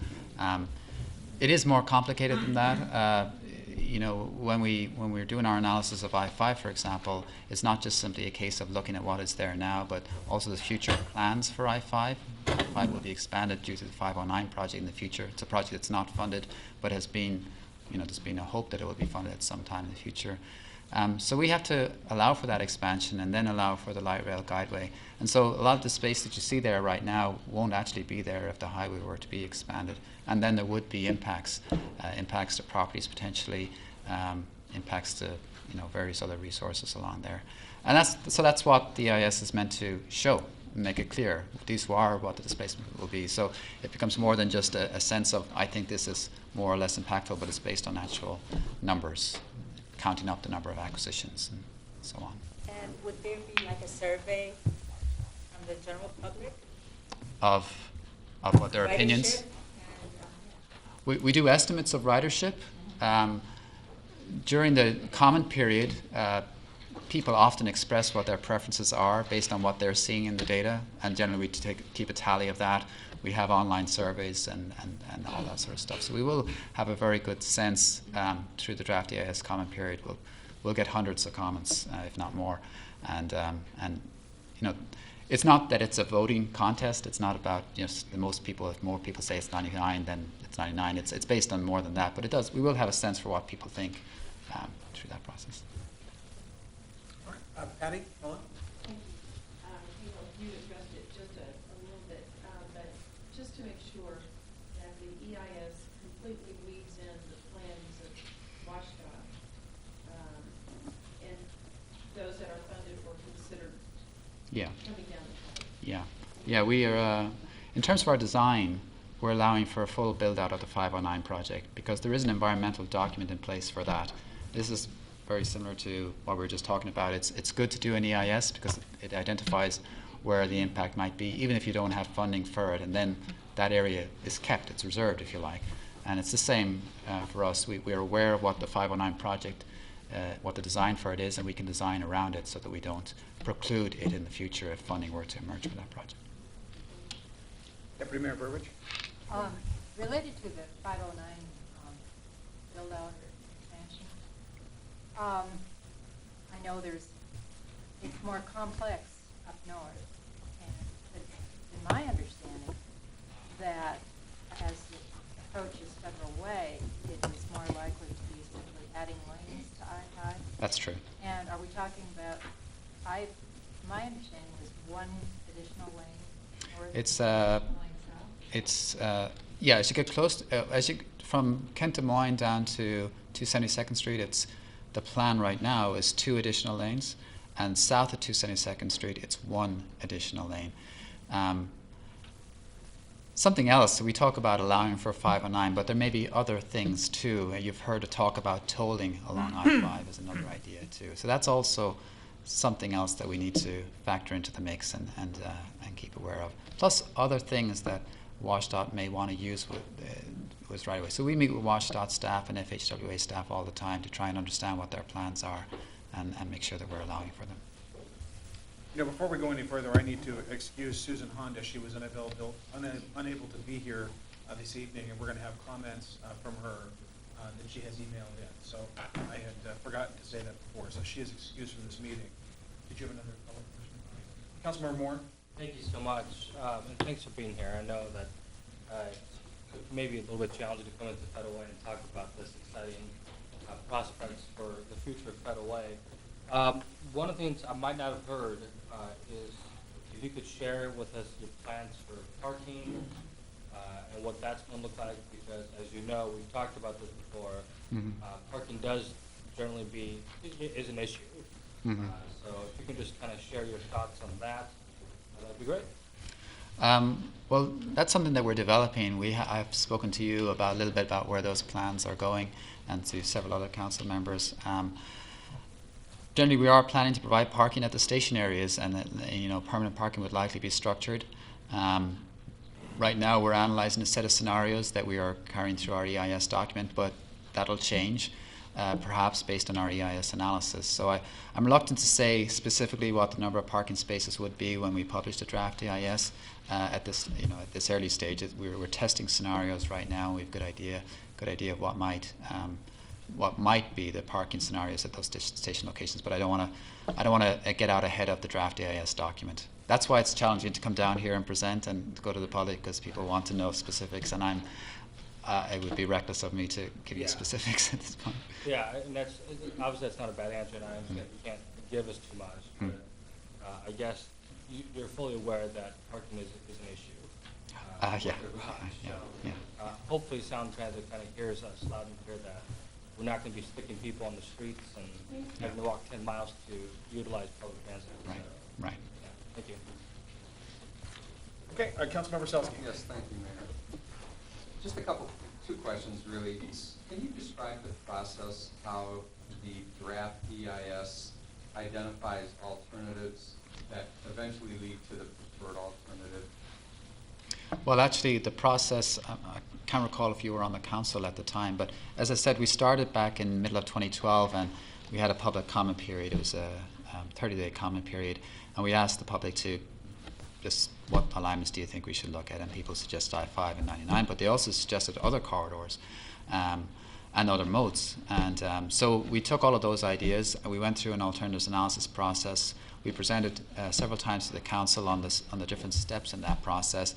It is more complicated than that. You know, when we're doing our analysis of I-5, for example, it's not just simply a case of looking at what is there now, but also the future plans for I-5. I-5 will be expanded due to the 509 project in the future. It's a project that's not funded, but has been, you know, there's been a hope that it will be funded at some time in the future. So we have to allow for that expansion and then allow for the light rail guideway. And so a lot of the space that you see there right now won't actually be there if the highway were to be expanded. And then there would be impacts to properties potentially, impacts to, you know, various other resources along there. And that's what the EIS is meant to show, make it clear. These are what the displacement will be. So it becomes more than just a sense of, I think this is more or less impactful, but it's based on actual numbers, counting up the number of acquisitions and so on. And would there be like a survey from the general public? Of what their opinions? We do estimates of ridership. During the comment period, people often express what their preferences are based on what they're seeing in the data, and generally we keep a tally of that. We have online surveys and all that sort of stuff. So we will have a very good sense through the draft EIS comment period. We'll get hundreds of comments, if not more. And you know, it's not that it's a voting contest. It's not about, you know, the most people. If more people say it's 99, then it's 99. It's based on more than that. But it does. We will have a sense for what people think through that process. All right, Patty, Nolan? You addressed it just a little bit, but just to make sure that the EIS completely weaves in the plans of WashDOT and those that are funded or considered coming down the pipe. Yeah. We are, in terms of our design, we're allowing for a full build-out of the 509 project because there is an environmental document in place for that. This is very similar to what we were just talking about. It's good to do an EIS because it identifies where the impact might be, even if you don't have funding for it, and then that area is kept, it's reserved, if you like. And it's the same for us. We are aware of what the 509 project, what the design for it is, and we can design around it so that we don't preclude it in the future if funding were to emerge for that project. Deputy Mayor Burbidge? Related to the 509 build-out or expansion, I know it's more complex up north, and it's in my understanding that as it approaches Federal Way, it is more likely to be simply adding lanes to I-5. That's true. And are we talking about, my understanding was one additional lane north, It's lane south? Yeah, as you get close, from Kent Des Moines down to 272nd Street, the plan right now is 2 additional lanes, and south of 272nd Street, it's 1 additional lane. Something else, we talk about allowing for 509, but there may be other things too. You've heard a talk about tolling along I-5 as another idea too. So that's also something else that we need to factor into the mix and keep aware of. Plus other things that WashDOT may want to use with right away. So we meet with WashDOT staff and FHWA staff all the time to try and understand what their plans are and make sure that we're allowing for them. You know, before we go any further, I need to excuse Susan Honda. She was unable to be here this evening, and we're going to have comments from her that she has emailed in. So I had forgotten to say that before, so she is excused from this meeting. Did you have another question? Councilmember Moore? Thank you so much, and thanks for being here. I know that it may be a little bit challenging to come into Federal Way and talk about this exciting prospects for the future of Federal Way. One of the things I might not have heard is if you could share with us your plans for parking and what that's going to look like, because as you know, we've talked about this before, parking does generally is an issue. So if you can just kind of share your thoughts on that, that'd be great. Well, that's something that we're developing. I've spoken to you a little bit about where those plans are going, and to several other council members. Generally, we are planning to provide parking at the station areas, and permanent parking would likely be structured. Right now, we're analysing a set of scenarios that we are carrying through our EIS document, but that'll change, perhaps based on our EIS analysis. So I'm reluctant to say specifically what the number of parking spaces would be when we publish the draft EIS. At this early stage, we're testing scenarios right now. We have a good idea of what might be the parking scenarios at those station locations. But I don't want to get out ahead of the draft EIS document. That's why it's challenging to come down here and present and to go to the public, because people want to know specifics, and it would be reckless of me to give you specifics at this point. Yeah, and that's obviously that's not a bad answer, and I understand you can't give us too much. But I guess you're fully aware that parking is an issue. Hopefully, Sound Transit kind of hears us loud and clear that we're not going to be sticking people on the streets and having to walk 10 miles to utilize public transit. Right. So, Right. Yeah, thank you. Okay, Councilmember Selsky. Yes, thank you, Mayor. Just two questions really. Can you describe the process, how the draft EIS identifies alternatives that eventually lead to the preferred alternative? Well, actually, the process, I can't recall if you were on the council at the time, but as I said, we started back in the middle of 2012, and we had a public comment period. It was a 30-day comment period, and we asked the public to just, what alignments do you think we should look at? And people suggested I-5 and 99, but they also suggested other corridors and other modes. And so we took all of those ideas, and we went through an alternatives analysis process. We presented several times to the council on the different steps in that process.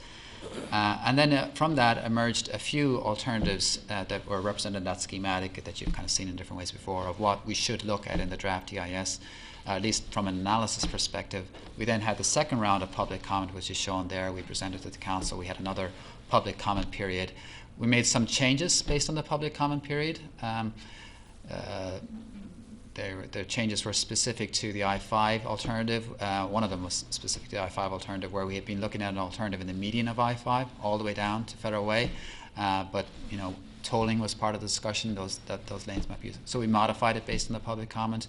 And then from that emerged a few alternatives that were represented in that schematic that you've kind of seen in different ways before, of what we should look at in the draft EIS, at least from an analysis perspective. We then had the second round of public comment, which is shown there. We presented to the council. We had another public comment period. We made some changes based on the public comment period. The changes were specific to the I-5 alternative. One of them was specific to the I-5 alternative, where we had been looking at an alternative in the median of I-5 all the way down to Federal Way. But tolling was part of the discussion. Those lanes might be used. So we modified it based on the public comment.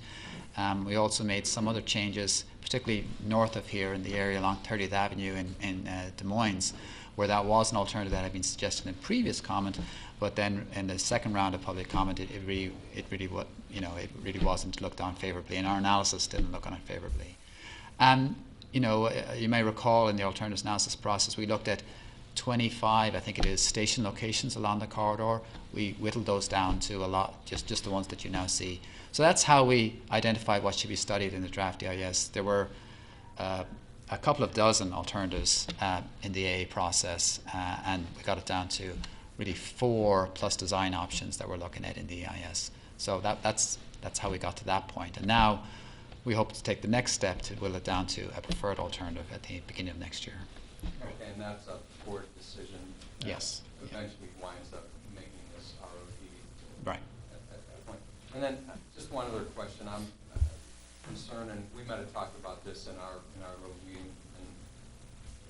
We also made some other changes, particularly north of here in the area along 30th Avenue in Des Moines, where that was an alternative that had been suggested in previous comment. But then in the second round of public comment, it really wasn't looked on favorably, and our analysis didn't look on it favorably. And you may recall in the alternatives analysis process, we looked at 25, I think it is, station locations along the corridor. We whittled those down to a lot, just the ones that you now see. So that's how we identified what should be studied in the draft EIS. There were a couple of dozen alternatives in the AA process, and we got it down to really 4 plus design options that we're looking at in the EIS. So that's how we got to that point. And now we hope to take the next step to whittle it down to a preferred alternative at the beginning of next year. Okay, and that's a board decision. Yes. Eventually winds up making this ROD. Right. At that point. And then just one other question. I'm concerned, and we might have talked about this in our little meeting, and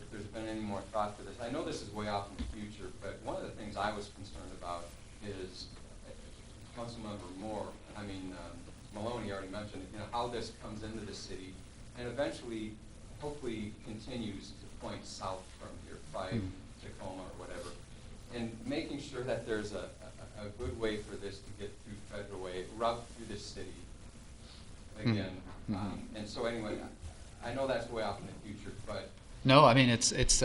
if there's been any more thought to this. I know this is way off in the future, but one of the things I was concerned about is Councilmember Maloney already mentioned, how this comes into the city and eventually, hopefully, continues to point south from here, by Tacoma or whatever, and making sure that there's a good way for this to get through Federal Way, route through the city again. And so anyway, I know that's way off in the future, but No, I mean, it's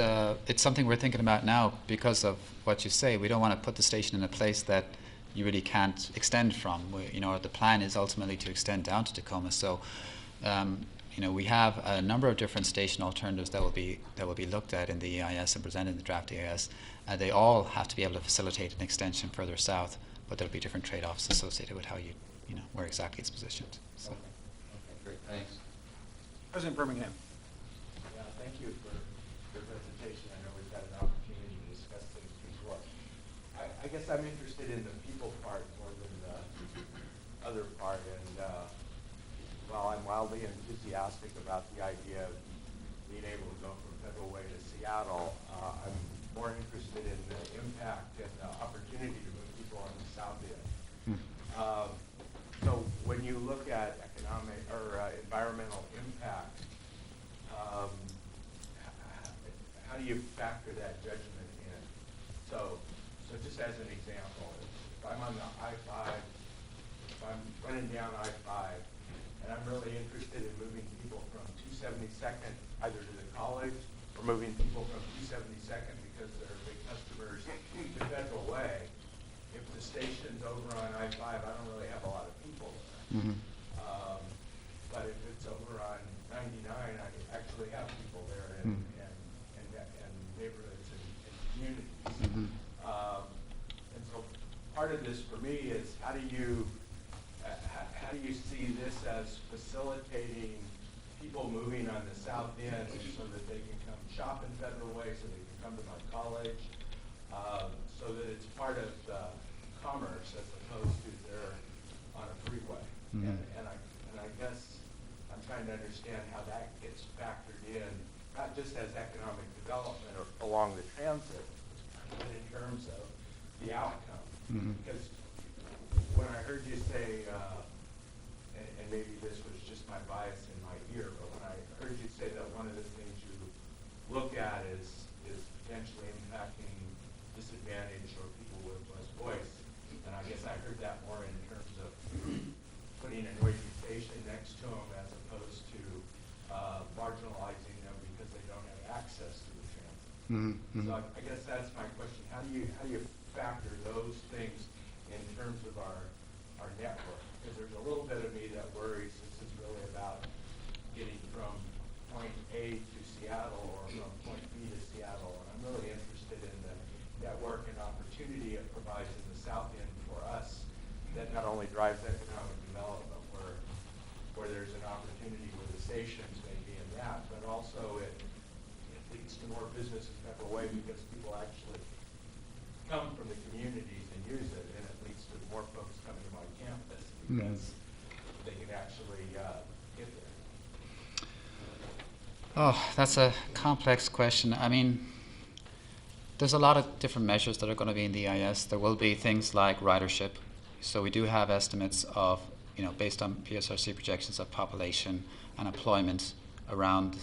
something we're thinking about now because of what you say. We don't want to put the station in a place that you really can't extend from. The plan is ultimately to extend down to Tacoma. So, we have a number of different station alternatives that will be looked at in the EIS and presented in the draft EIS. They all have to be able to facilitate an extension further south, but there'll be different trade-offs associated with how where exactly it's positioned. So. okay, great, thanks. President Birmingham. Yeah, thank you for your presentation. I know we've had an opportunity to discuss things before. I guess I'm interested in the people part more than the other part. And while I'm wildly enthusiastic about the idea of being able to go from Federal Way to Seattle, I'm more interested in the impact and the opportunity to move people on the south end. So when you look at economic or environmental impact, how do you factor that judgment in? So just as an example, if I'm on the I-5, if I'm running down I-5, and I'm really interested in moving people from 272nd either to the college or moving people from 272nd because they're big customers to Federal Way, if the station's over on I-5, I don't really have a lot of people there. Mm-hmm. But if it's over on 99, I actually have people there and neighborhoods and communities. Mm-hmm. And so part of this for me is how do you see this as facilitating people moving on the south end so that they can come shop in Federal Way, so they can come to my college, so that it's part of commerce as opposed to they're on a freeway. Mm-hmm. And I guess I'm trying to understand how that gets factored in, not just as economic development or along the transit, but in terms of the outcome. Mm-hmm. Because when I heard you say, and maybe this was just my bias in my ear, but when I heard you say that one of the things you look at is potentially impacting disadvantage or people with less voice, and I guess I heard that more in terms of putting a noisy station next to them as opposed to marginalizing them because they don't have access to the transit. Mm-hmm. So I guess that's my question. How do you factor those things in terms of our network? Because there's a little bit of me that worries this is really about getting from point A to Seattle or from point B to Seattle, and I'm really interested in the network and opportunity it provides in the south end for us that not only drives economic development where there's an opportunity where the stations may be in that, but also it leads to more business in Federal Way because people actually come from the communities and use it, and it leads to more folks coming to my campus because they can actually get there. Oh, that's a complex question. I mean, there's a lot of different measures that are going to be in the EIS. There will be things like ridership. So we do have estimates of, based on PSRC projections of population and employment around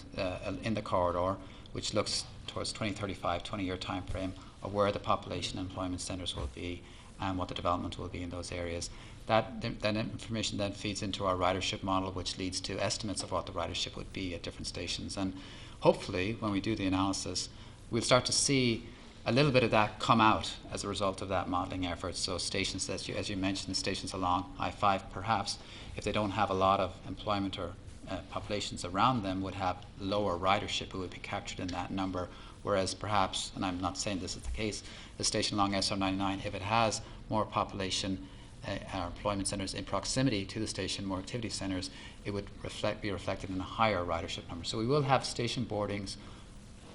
in the corridor, which looks towards 2035, 20-year time frame of where the population and employment centers will be and what the development will be in those areas. That information then feeds into our ridership model, which leads to estimates of what the ridership would be at different stations. And hopefully, when we do the analysis, we'll start to see a little bit of that come out as a result of that modeling effort. So stations, as you mentioned, stations along I-5 perhaps, if they don't have a lot of employment or populations around them, would have lower ridership. It would be captured in that number. Whereas perhaps, and I'm not saying this is the case, the station along SR99, if it has more population or employment centers in proximity to the station, more activity centers, it would be reflected in a higher ridership number. So we will have station boardings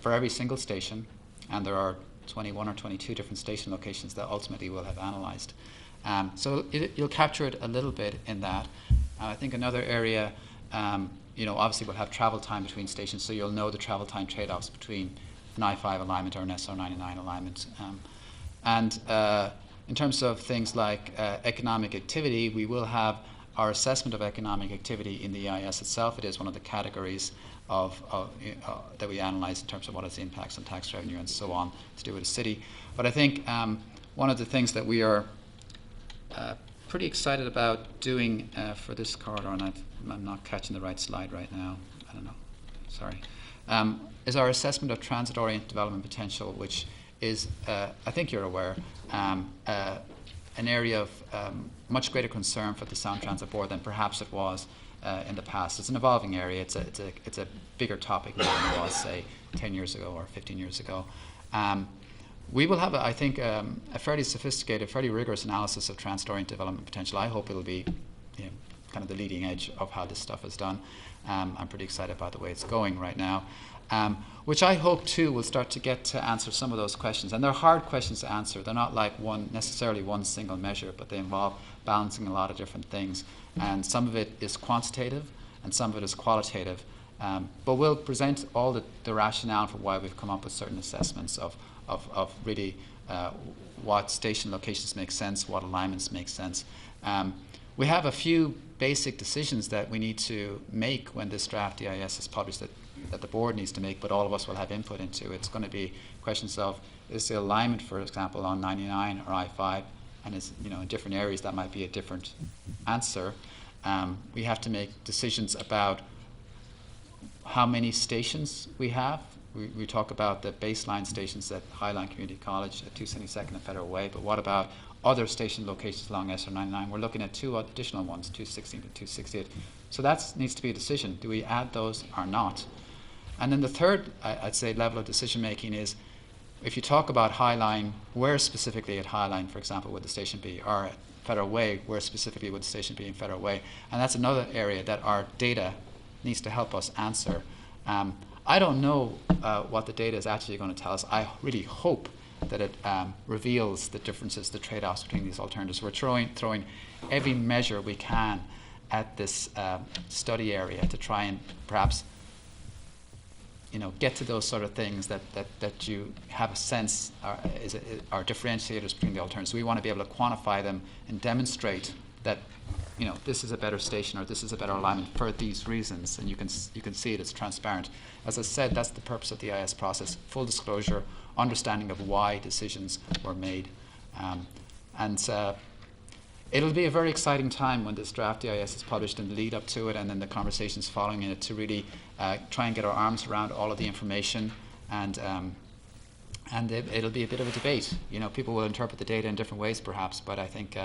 for every single station, and there are 21 or 22 different station locations that ultimately we'll have analyzed. So you'll capture it a little bit in that. I think another area, obviously we'll have travel time between stations, so you'll know the travel time trade-offs between an I-5 alignment or an SR99 alignment. In terms of things like economic activity, we will have our assessment of economic activity in the EIS itself. It is one of the categories that we analyze in terms of what is the impacts on tax revenue and so on to do with the city. But I think one of the things that we are pretty excited about doing for this corridor, and I'm not catching the right slide right now. I don't know. is our assessment of transit-oriented development potential, which is, I think you're aware, an area of much greater concern for the Sound Transit Board than perhaps it was in the past. It's an evolving area. It's a bigger topic now than it was, say, 10 years ago or 15 years ago. We will have, I think, a fairly sophisticated, fairly rigorous analysis of transit-oriented development potential. I hope it'll be kind of the leading edge of how this stuff is done. I'm pretty excited about the way it's going right now, which I hope, too, will start to get to answer some of those questions. And they're hard questions to answer. They're not like necessarily one single measure, but they involve balancing a lot of different things. And some of it is quantitative, and some of it is qualitative. But we'll present all the rationale for why we've come up with certain assessments of really what station locations make sense, what alignments make sense. We have a few basic decisions that we need to make when this draft EIS is published that the board needs to make, but all of us will have input into. It's going to be questions of, is the alignment, for example, on 99 or I-5, and is, in different areas that might be a different answer. We have to make decisions about how many stations we have. We talk about the baseline stations at Highline Community College, at 272nd and Federal Way, but what about other station locations along SR99? We're looking at 2 additional ones, 216 and 268. So that needs to be a decision. Do we add those or not? And then the third, I'd say, level of decision making is, if you talk about Highline, where specifically at Highline, for example, would the station be? Or at Federal Way, where specifically would the station be in Federal Way? And that's another area that our data needs to help us answer. I don't know what the data is actually going to tell us. I really hope that it reveals the differences, the trade-offs between these alternatives. We're throwing every measure we can at this study area to try and perhaps get to those sort of things that you have a sense are differentiators between the alternatives. We want to be able to quantify them and demonstrate that this is a better station or this is a better alignment for these reasons, and you can see it, it's transparent. As I said, that's the purpose of the EIS process: full disclosure, understanding of why decisions were made. It'll be a very exciting time when this draft EIS is published and the lead up to it, and then the conversations following it, to really try and get our arms around all of the information, and it'll be a bit of a debate. People will interpret the data in different ways, perhaps, but I think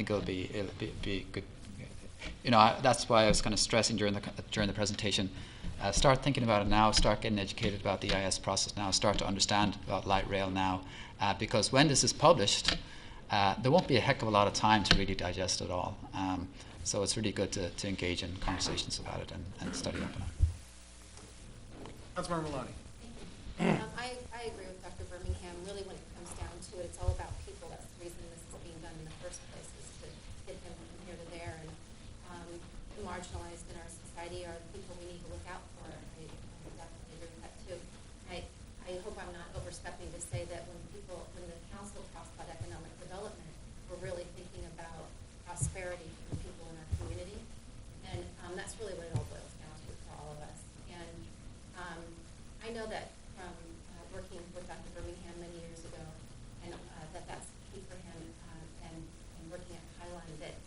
it'll be good. That's why I was kind of stressing during the presentation. Start thinking about it now. Start getting educated about the EIS process now. Start to understand about light rail now, because when this is published, there won't be a heck of a lot of time to really digest it all. So it's really good to engage in conversations about it and study up on it. Councilmember Maloney. I agree with Dr. Birmingham. Really, when it comes down to it, it's all about people. That's the reason this is being done in the first place, is to get them from here to there. And the marginalized in our society are the people we need to look out for. I definitely agree with that too. I hope I'm not overstepping to say that when the council talks about economic development, we're really thinking about prosperity for the people in our community. And that's really what it all boils down to for all of us. And I know that from working with Dr. Birmingham many years ago, and that's key for him, and working at Highline, that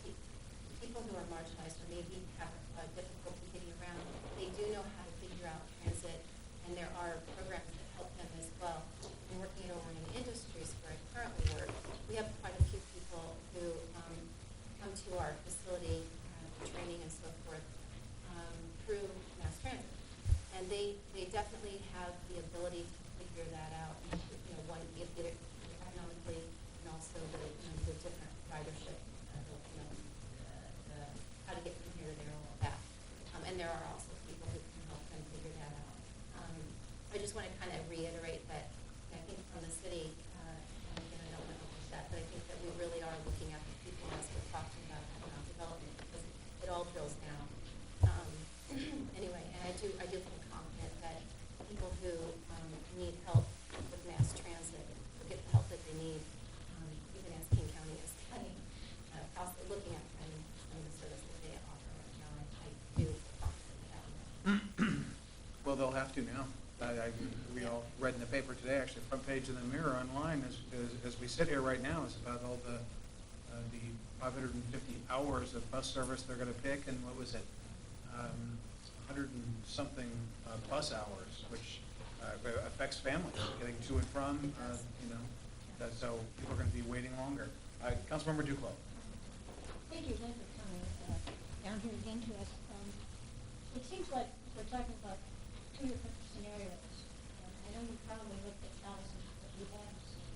people who are marginalized or maybe have difficulty getting around, they do know how to figure out transit, and there are programs that help them as well. And working over in industries where I currently work, we have quite a few people who come to our facility, training and so forth, through mass transit. And they definitely have the ability to figure that out, one, either economically, and also the different ridership, how to get from here to there, all of that. And there are also people who can help them figure that out. I just want to kind of reiterate that I think from the city, and again, I don't want to overstep, but I think that we really are looking at the people as we're talking about economic development, because it all drills down. Anyway, and I do feel confident that people who need help with mass transit will get the help that they need, even as King County is planning, also looking at some of the service that they offer right now. I do feel confident about that. Well, they'll have to now. We all read in the paper today, actually, front page of the Mirror online, as we sit here right now, is about all the 550 hours of bus service they're going to pick, and what was it, 100 and something bus hours, which affects families getting to and from, so people are going to be waiting longer. Councilmember Duclos. Thank you, Glenn, for coming down here again to us. It seems like we're talking about two different scenarios. I know you probably looked at Allison, but you haven't seen.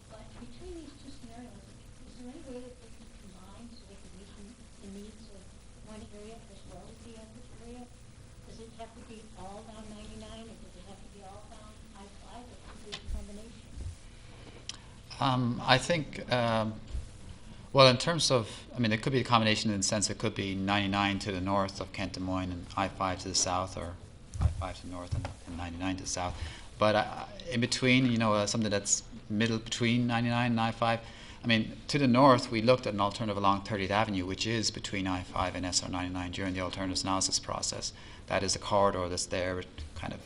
But between these two scenarios, is there any way that they can combine so they can meet the needs of one area as well as the other area? Does it have to be all down 99, or does it have to be all down I-5, or could it be a combination? I think, well, in terms of, I mean, it could be a combination in the sense it could be 99 to the north of Kent Des Moines and I-5 to the south, or I-5 to the north and 99 to the south. But in between, something that's middle between 99 and I-5. I mean, to the north, we looked at an alternative along 30th Avenue, which is between I-5 and SR99 during the alternatives analysis process. That is a corridor that's there, kind of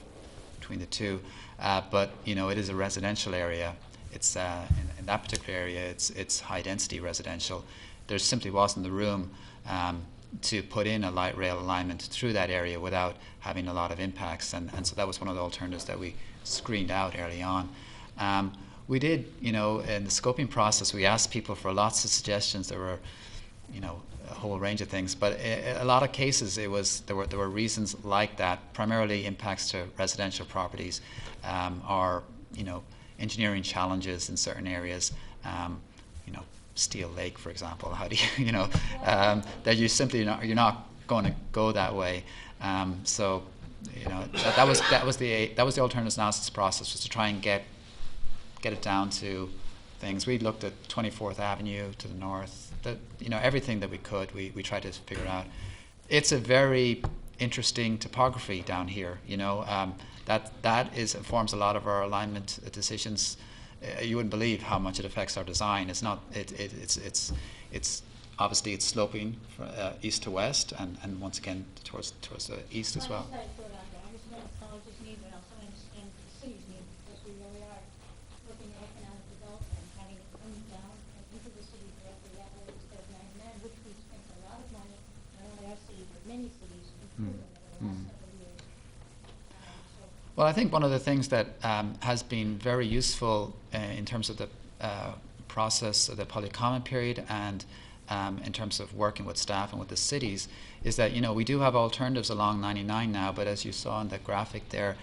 between the two. But it is a residential area. It's in that particular area, it's high density residential. There simply wasn't the room to put in a light rail alignment through that area without having a lot of impacts, and so that was one of the alternatives that we screened out early on. We did, in the scoping process, we asked people for lots of suggestions. There were, a whole range of things, but a lot of cases there were reasons like that, primarily impacts to residential properties, or engineering challenges in certain areas. Steel Lake, for example. How do you, that you simply you're not going to go that way. So, that was the alternatives analysis process, was to try and get it down to things. We looked at 24th Avenue to the north. Everything that we could, we tried to figure out. It's a very interesting topography down here. That informs a lot of our alignment decisions. You wouldn't believe how much it affects our design. It's not. It's obviously it's sloping from, east to west, and once again towards the east as well. I understand the college's need, but also I understand the city's need, because we really are looking at economic development and having it come down into the city directly that way instead of 99, which we spent a lot of money, not only our city, but many cities, improving over the last several years. Well, I think one of the things that has been very useful in terms of the process of the public comment period and in terms of working with staff and with the cities is that, we do have alternatives along 99 now, but as you saw in the graphic there,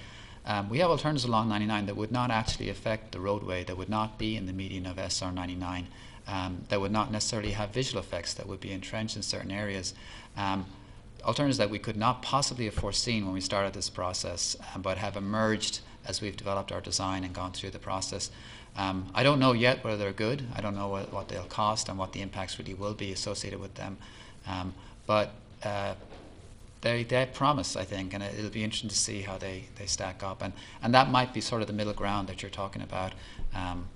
we have alternatives along 99 that would not actually affect the roadway, that would not be in the median of SR 99, that would not necessarily have visual effects, that would be entrenched in certain areas. Alternatives that we could not possibly have foreseen when we started this process, but have emerged as we've developed our design and gone through the process. I don't know yet whether they're good. I don't know what they'll cost and what the impacts really will be associated with them. But they promise, I think, and it'll be interesting to see how they stack up. And that might be sort of the middle ground that you're talking about. An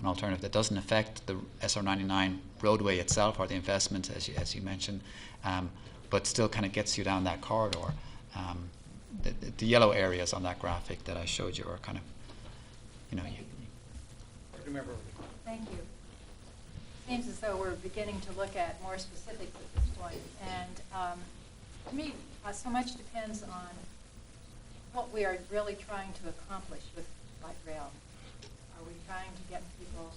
alternative that doesn't affect the SR99 roadway itself or the investment, as you mentioned, but still kind of gets you down that corridor. The yellow areas on that graphic that I showed you are kind of, Thank you. Seems as though we're beginning to look at more specifics at this point. And to me, so much depends on what we are really trying to accomplish with light rail. Are we trying to get people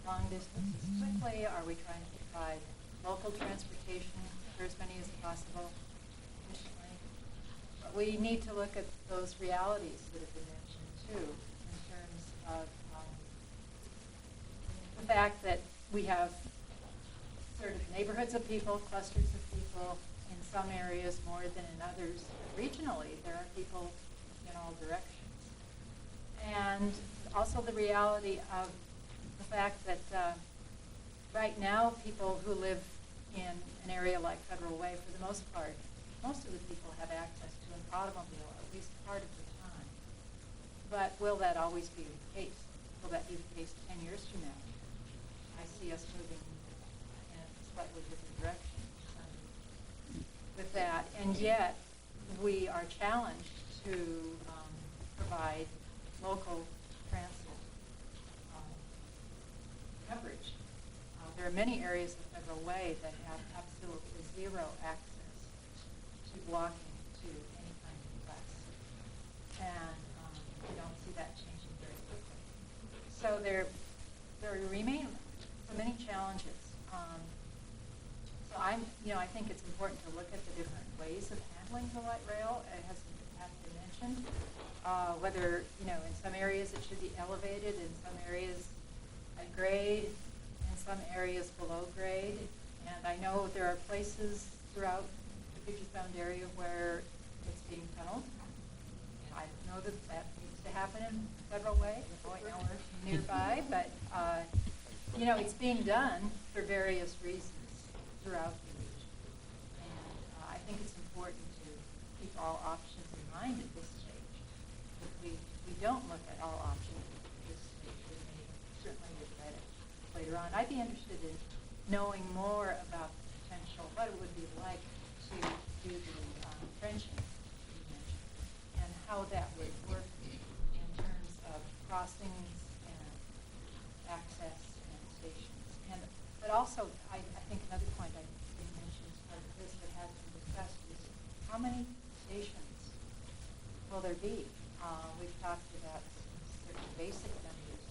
long distances quickly? Are we trying to provide local transportation for as many as possible efficiently? But we need to look at those realities that have been mentioned too, in terms of the fact that we have sort of neighborhoods of people, clusters of people, in some areas more than in others. But regionally, there are people in all directions. And also the reality of the fact that right now people who live in an area like Federal Way, for the most part, most of the people have access to an automobile at least part of the time. But will that always be the case? Will that be the case 10 years from now? I see us moving in a slightly different direction with that. And yet, we are challenged to provide local transit coverage. There are many areas of Federal Way that have absolutely zero access to walking to and we don't see that changing very quickly. So there remain so many challenges. So I think it's important to look at the different ways of handling the light rail, as has been mentioned. Whether, in some areas it should be elevated, in some areas at grade, in some areas below grade. And I know there are places throughout the Puget Sound area where it's being tunneled. I know that needs to happen in a federal way. Right now we're nearby, but it's being done for various reasons throughout the region. And I think it's important to keep all options in mind at this stage. If we don't look at all options at this stage, we may certainly regret it later on. I'd be interested in knowing more about the potential, what it would be like to do the trenching you mentioned, and how that would work in terms of crossings and access and stations. But also, I think another point I didn't mention as part of this that has been discussed is how many stations will there be? We've talked about certain basic numbers,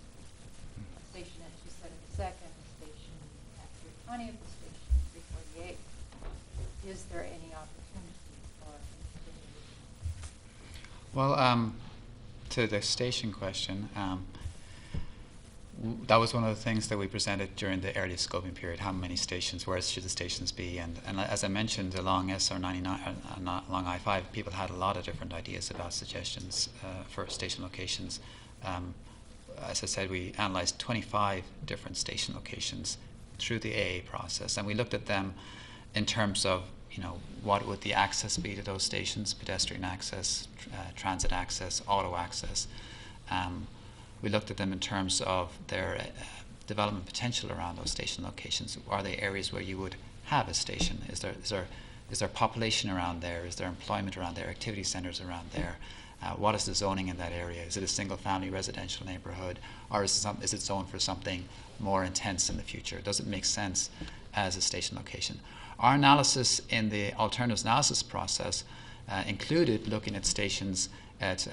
a station at 272nd, a station at 320th, a station at 348th. Is there any opportunity for continuation? Well, to the station question, that was one of the things that we presented during the early scoping period. How many stations? Where should the stations be? And as I mentioned, along SR99, along I-5, people had a lot of different ideas about suggestions for station locations. As I said, we analyzed 25 different station locations through the AA process, and we looked at them in terms of, what would the access be to those stations: pedestrian access, transit access, auto access. We looked at them in terms of their development potential around those station locations. Are they areas where you would have a station? Is there population around there? Is there employment around there? Activity centers around there? What is the zoning in that area? Is it a single-family residential neighborhood, or is it zoned for something more intense in the future? Does it make sense as a station location? Our analysis in the alternatives analysis process included looking at stations at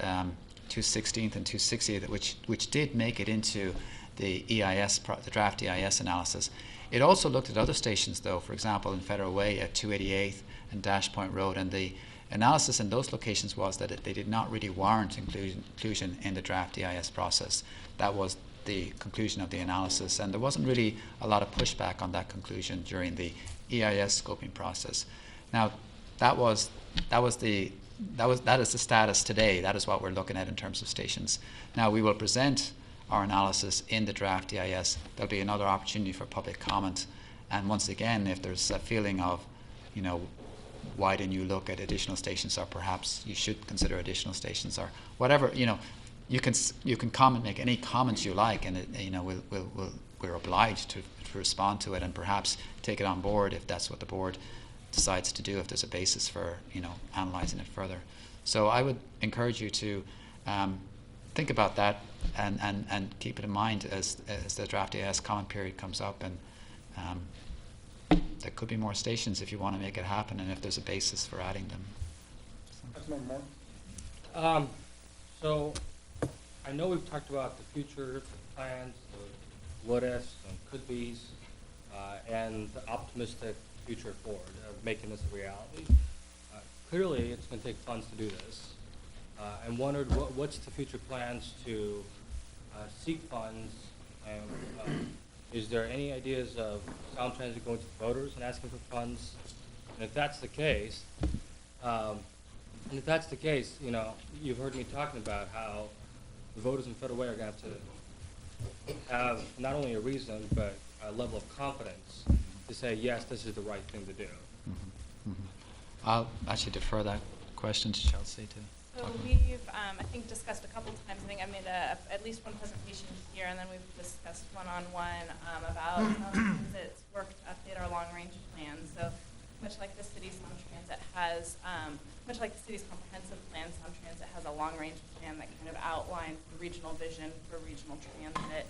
216th and 260th, which did make it into the EIS, the draft EIS analysis. It also looked at other stations, though, for example, in Federal Way at 288th and Dash Point Road, and the analysis in those locations was that they did not really warrant inclusion in the draft EIS process. That was the conclusion of the analysis, and there wasn't really a lot of pushback on that conclusion during the EIS scoping process. Now, that is the status today. That is what we're looking at in terms of stations. Now, we will present our analysis in the draft EIS. There'll be another opportunity for public comment. And once again, if there's a feeling of, why didn't you look at additional stations, or perhaps you should consider additional stations, or whatever, you can comment, make any comments you like, and we're obliged to respond to it and perhaps take it on board if that's what the board decides to do, if there's a basis for analyzing it further. So I would encourage you to think about that and keep it in mind as the draft EIS comment period comes up, and there could be more stations if you want to make it happen and if there's a basis for adding them. Councilmember Moore? So I know we've talked about the future, the plans, the what-ifs and could-be's, and the optimistic future forward of making this a reality. Clearly, it's going to take funds to do this. And wondered what's the future plans to seek funds, and is there any ideas of Sound Transit going to the voters and asking for funds? And if that's the case, you've heard me talking about how the voters in Federal Way are going to have not only a reason, but a level of confidence to say, yes, this is the right thing to do. Mm-hmm. Mm-hmm. I'll actually defer that question to Chelsea too. So we've, I think, discussed a couple times. I think I made at least one presentation here, and then we've discussed one-on-one about Transit's work to update our long-range plan. So much like the city's Sound Transit has, much like the city's comprehensive plan, Sound Transit has a long-range plan that kind of outlines the regional vision for regional transit.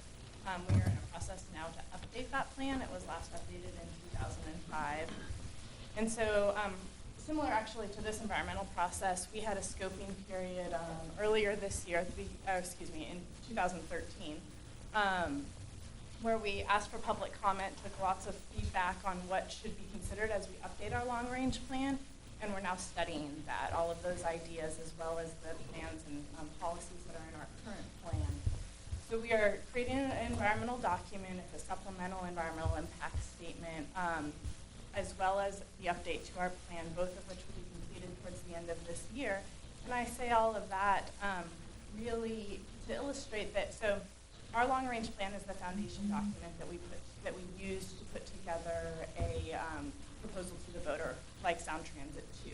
We are in a process now to update that plan. It was last updated in 2005. And so similar actually to this environmental process, we had a scoping period earlier this year, in 2013, where we asked for public comment, took lots of feedback on what should be considered as we update our long-range plan, and we're now studying that, all of those ideas, as well as the plans and policies that are in our current plan. So we are creating an environmental document, it's a supplemental environmental impact statement, as well as the update to our plan, both of which will be completed towards the end of this year. And I say all of that really to illustrate that, so our long-range plan is the foundation document that we use to put together a proposal to the voter, like Sound Transit 2.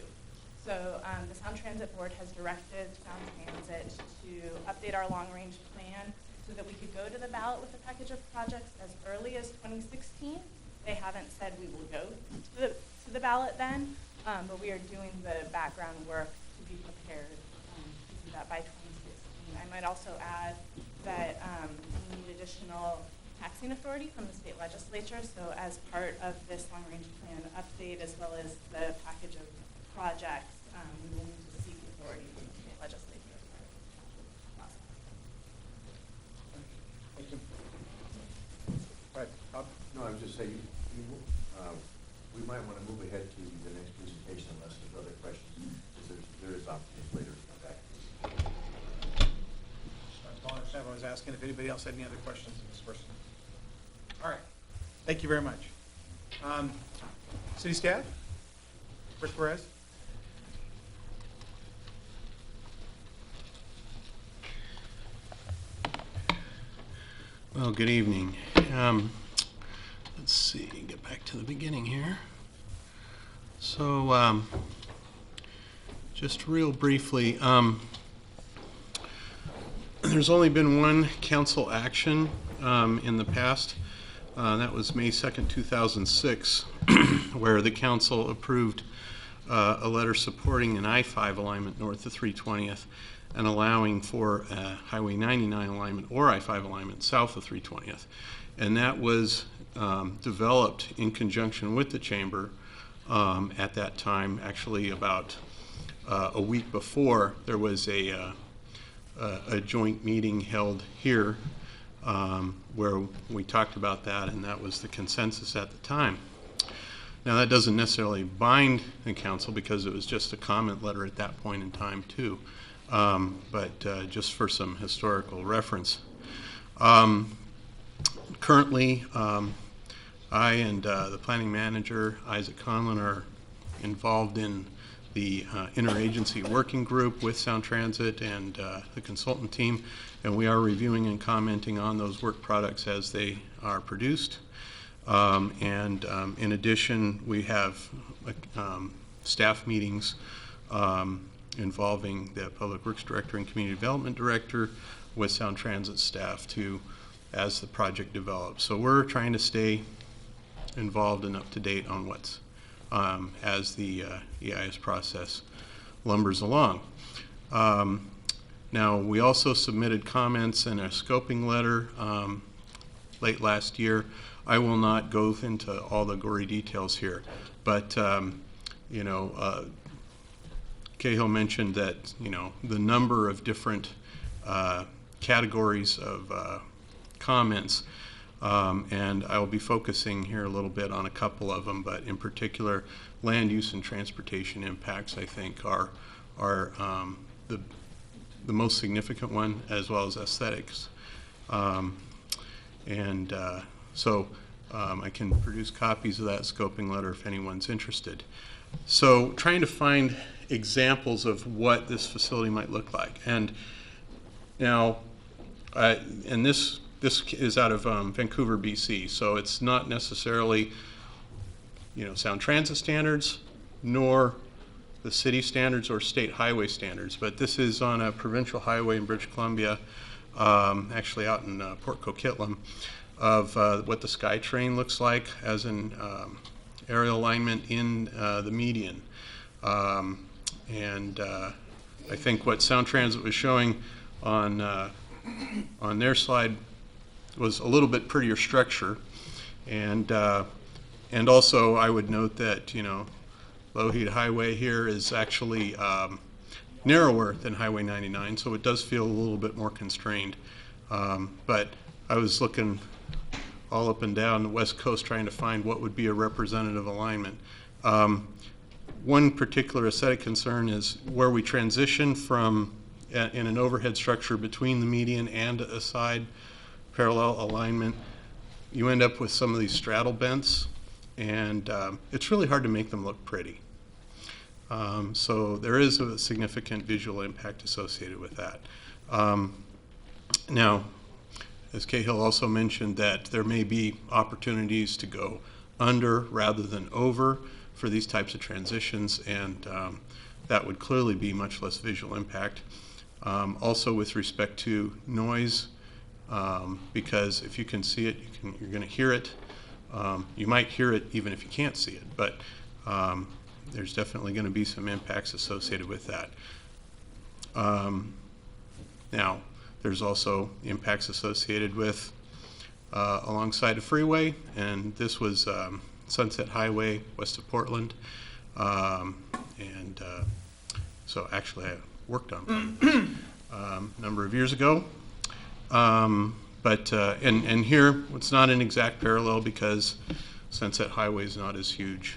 So the Sound Transit Board has directed Sound Transit to update our long-range plan so that we could go to the ballot with a package of projects as early as 2016. They haven't said we will go to the ballot then, but we are doing the background work to be prepared to do that by 2016. I might also add that we need additional taxing authority from the state legislature. So as part of this long-range plan update, as well as the package of projects, we will need to seek authority from the state legislature as part of the process. Thank you. Right, Bob? No, I was just saying, we might want to move ahead to the next presentation unless there's other questions, because there is opportunity later to come back. I was asking if anybody else had any other questions of this person. All right, thank you very much. City staff, Rick Perez. Well, good evening. Let's see, get back to the beginning here. So, just real briefly, there's only been one council action in the past. That was May 2nd, 2006, where the council approved a letter supporting an I-5 alignment north of 320th and allowing for a Highway 99 alignment or I-5 alignment south of 320th. And that was developed in conjunction with the chamber at that time. Actually, about a week before, there was a joint meeting held here where we talked about that, and that was the consensus at the time. Now, that doesn't necessarily bind the council because it was just a comment letter at that point in time too, but just for some historical reference. Currently, I and the planning manager, Isaac Conlon, are involved in the interagency working group with Sound Transit and the consultant team, and we are reviewing and commenting on those work products as they are produced. In addition, we have staff meetings involving the Public Works Director and Community Development Director with Sound Transit staff too, as the project develops. So we're trying to stay involved and up to date on what's as the EIS process lumbers along. Now, we also submitted comments in a scoping letter late last year. I will not go into all the gory details here, but you know, Cahill mentioned that, you know, the number of different categories of comments, and I will be focusing here a little bit on a couple of them, but in particular, land use and transportation impacts, I think, are the most significant one, as well as aesthetics. So I can produce copies of that scoping letter if anyone's interested. So trying to find examples of what this facility might look like. And now, this is out of Vancouver, BC, so it's not necessarily, you know, Sound Transit standards, nor the city standards or state highway standards, but this is on a provincial highway in British Columbia, actually out in Port Coquitlam, of what the SkyTrain looks like as an aerial alignment in the median. I think what Sound Transit was showing on their slide was a little bit prettier structure, and also I would note that, you know, Lougheed Highway here is actually narrower than Highway 99, so it does feel a little bit more constrained. But I was looking all up and down the West Coast trying to find what would be a representative alignment. One particular aesthetic concern is where we transition from in an overhead structure between the median and a side parallel alignment, you end up with some of these straddle bents, and it's really hard to make them look pretty. So there is a significant visual impact associated with that. Now, as Cahill also mentioned, that there may be opportunities to go under rather than over for these types of transitions, and that would clearly be much less visual impact. Also with respect to noise, because if you can see it, you're going to hear it. You might hear it even if you can't see it, but there's definitely going to be some impacts associated with that. Now, there's also impacts associated with alongside a freeway, and this was Sunset Highway west of Portland. So actually I worked on it a number of years ago. And here it's not an exact parallel because Sunset Highway is not as huge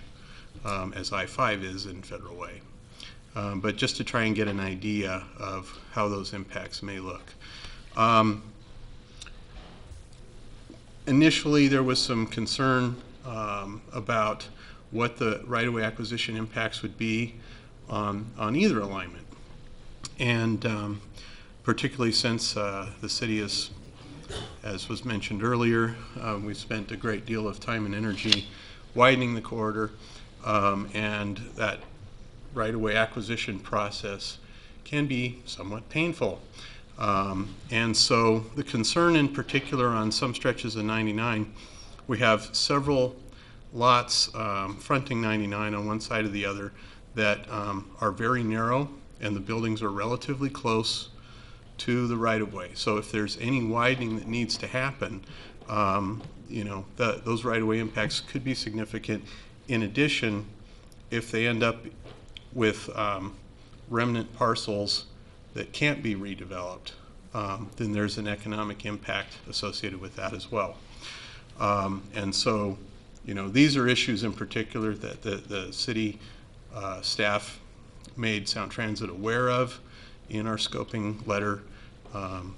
as I-5 is in Federal Way. But just to try and get an idea of how those impacts may look. Initially, there was some concern about what the right-of-way acquisition impacts would be on either alignment. And particularly since the city is, as was mentioned earlier, we've spent a great deal of time and energy widening the corridor, and that right-of-way acquisition process can be somewhat painful. And so the concern in particular on some stretches of 99, we have several lots fronting 99 on one side or the other that are very narrow, and the buildings are relatively close to the right-of-way. So if there's any widening that needs to happen, those right-of-way impacts could be significant. In addition, if they end up with remnant parcels that can't be redeveloped, then there's an economic impact associated with that as well. And so, these are issues in particular that the city staff made Sound Transit aware of in our scoping letter,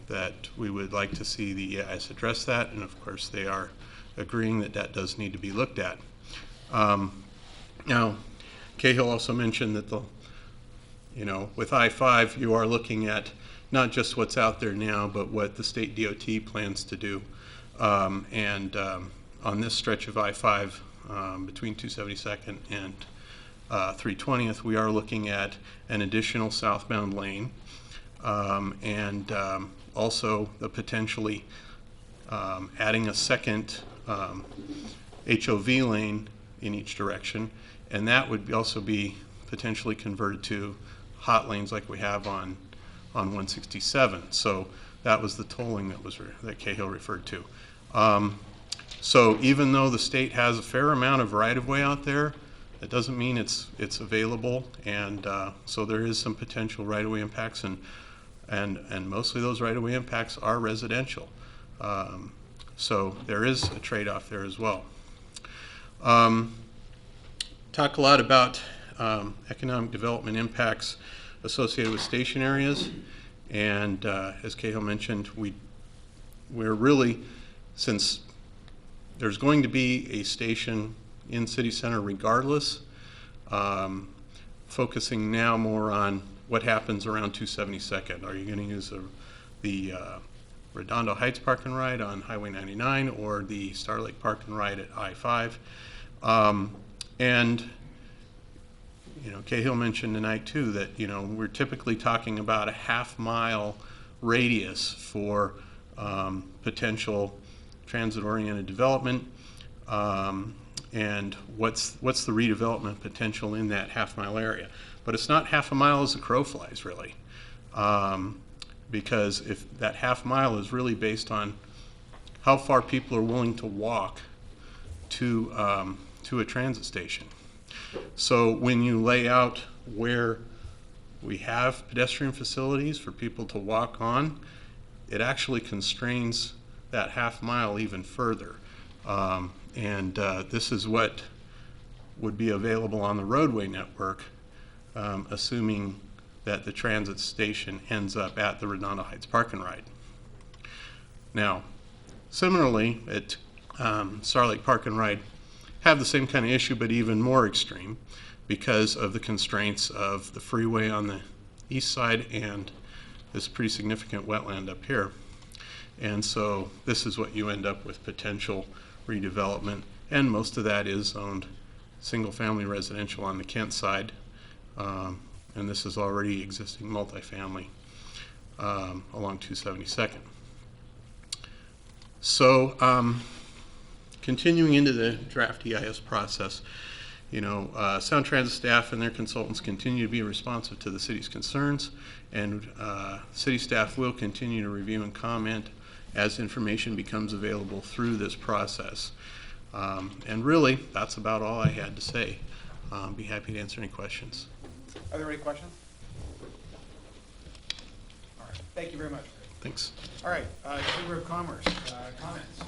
that we would like to see the EIS address that, and of course they are agreeing that that does need to be looked at. Now, Cahill also mentioned that with I-5 you are looking at not just what's out there now, but what the state DOT plans to do. On this stretch of I-5 between 272nd and 320th, we are looking at an additional southbound lane, and also the potentially adding a second HOV lane in each direction, and that would also be potentially converted to hot lanes like we have on 167. So that was the tolling that Cahill referred to. So even though the state has a fair amount of right-of-way out there, that doesn't mean it's available, and so there is some potential right-of-way impacts, and mostly those right-of-way impacts are residential. So there is a trade-off there as well. Talk a lot about economic development impacts associated with station areas, and as Cahill mentioned, we're really, since there's going to be a station in City Center regardless, focusing now more on what happens around 272nd. Are you going to use the Redondo Heights Park and Ride on Highway 99 or the Star Lake Park and Ride at I-5? And Cahill mentioned tonight too that we're typically talking about a half-mile radius for potential transit-oriented development, and what's the redevelopment potential in that half-mile area. But it's not half a mile as the crow flies, really, because if that half mile is really based on how far people are willing to walk to a transit station. So when you lay out where we have pedestrian facilities for people to walk on, it actually constrains that half mile even further. This is what would be available on the roadway network, assuming that the transit station ends up at the Redondo Heights Park and Ride. Now, similarly, at Star Lake Park and Ride have the same kind of issue, but even more extreme because of the constraints of the freeway on the east side and this pretty significant wetland up here. And so this is what you end up with, potential redevelopment, and most of that is owned single-family residential on the Kent side, and this is already existing multifamily along 272nd. So continuing into the draft EIS process, Sound Transit staff and their consultants continue to be responsive to the city's concerns, and city staff will continue to review and comment as information becomes available through this process. And really, that's about all I had to say. Be happy to answer any questions. Are there any questions? All right, thank you very much. Thanks. All right, Chamber of Commerce, comments?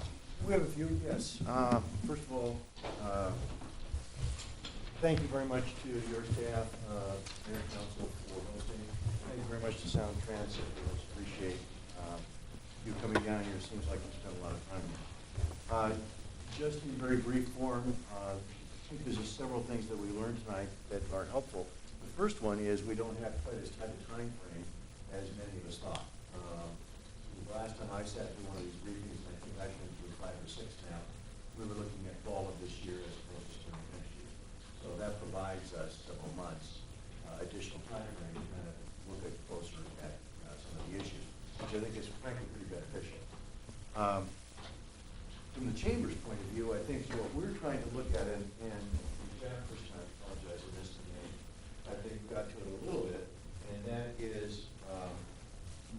We have a few, yes. First of all, thank you very much to your staff, Mayor and Council, for hosting. Thank you very much to Sound Transit. We most appreciate you coming down here. It seems like you spent a lot of time here. Just in very brief form, I think there's just several things that we learned tonight that are helpful. The first one is we don't have quite as tight a time frame as many of us thought. The last time I sat through one of these briefings, I think I've been through 5 or 6 now, we were looking at fall of this year as opposed to spring of next year. So that provides us several months additional time frame to kind of look at closer at some of the issues, which I think is frankly pretty beneficial. From the Chamber's point of view, I think what we're trying to look at, and first time I apologize for this today, I think we got to it a little bit, and that is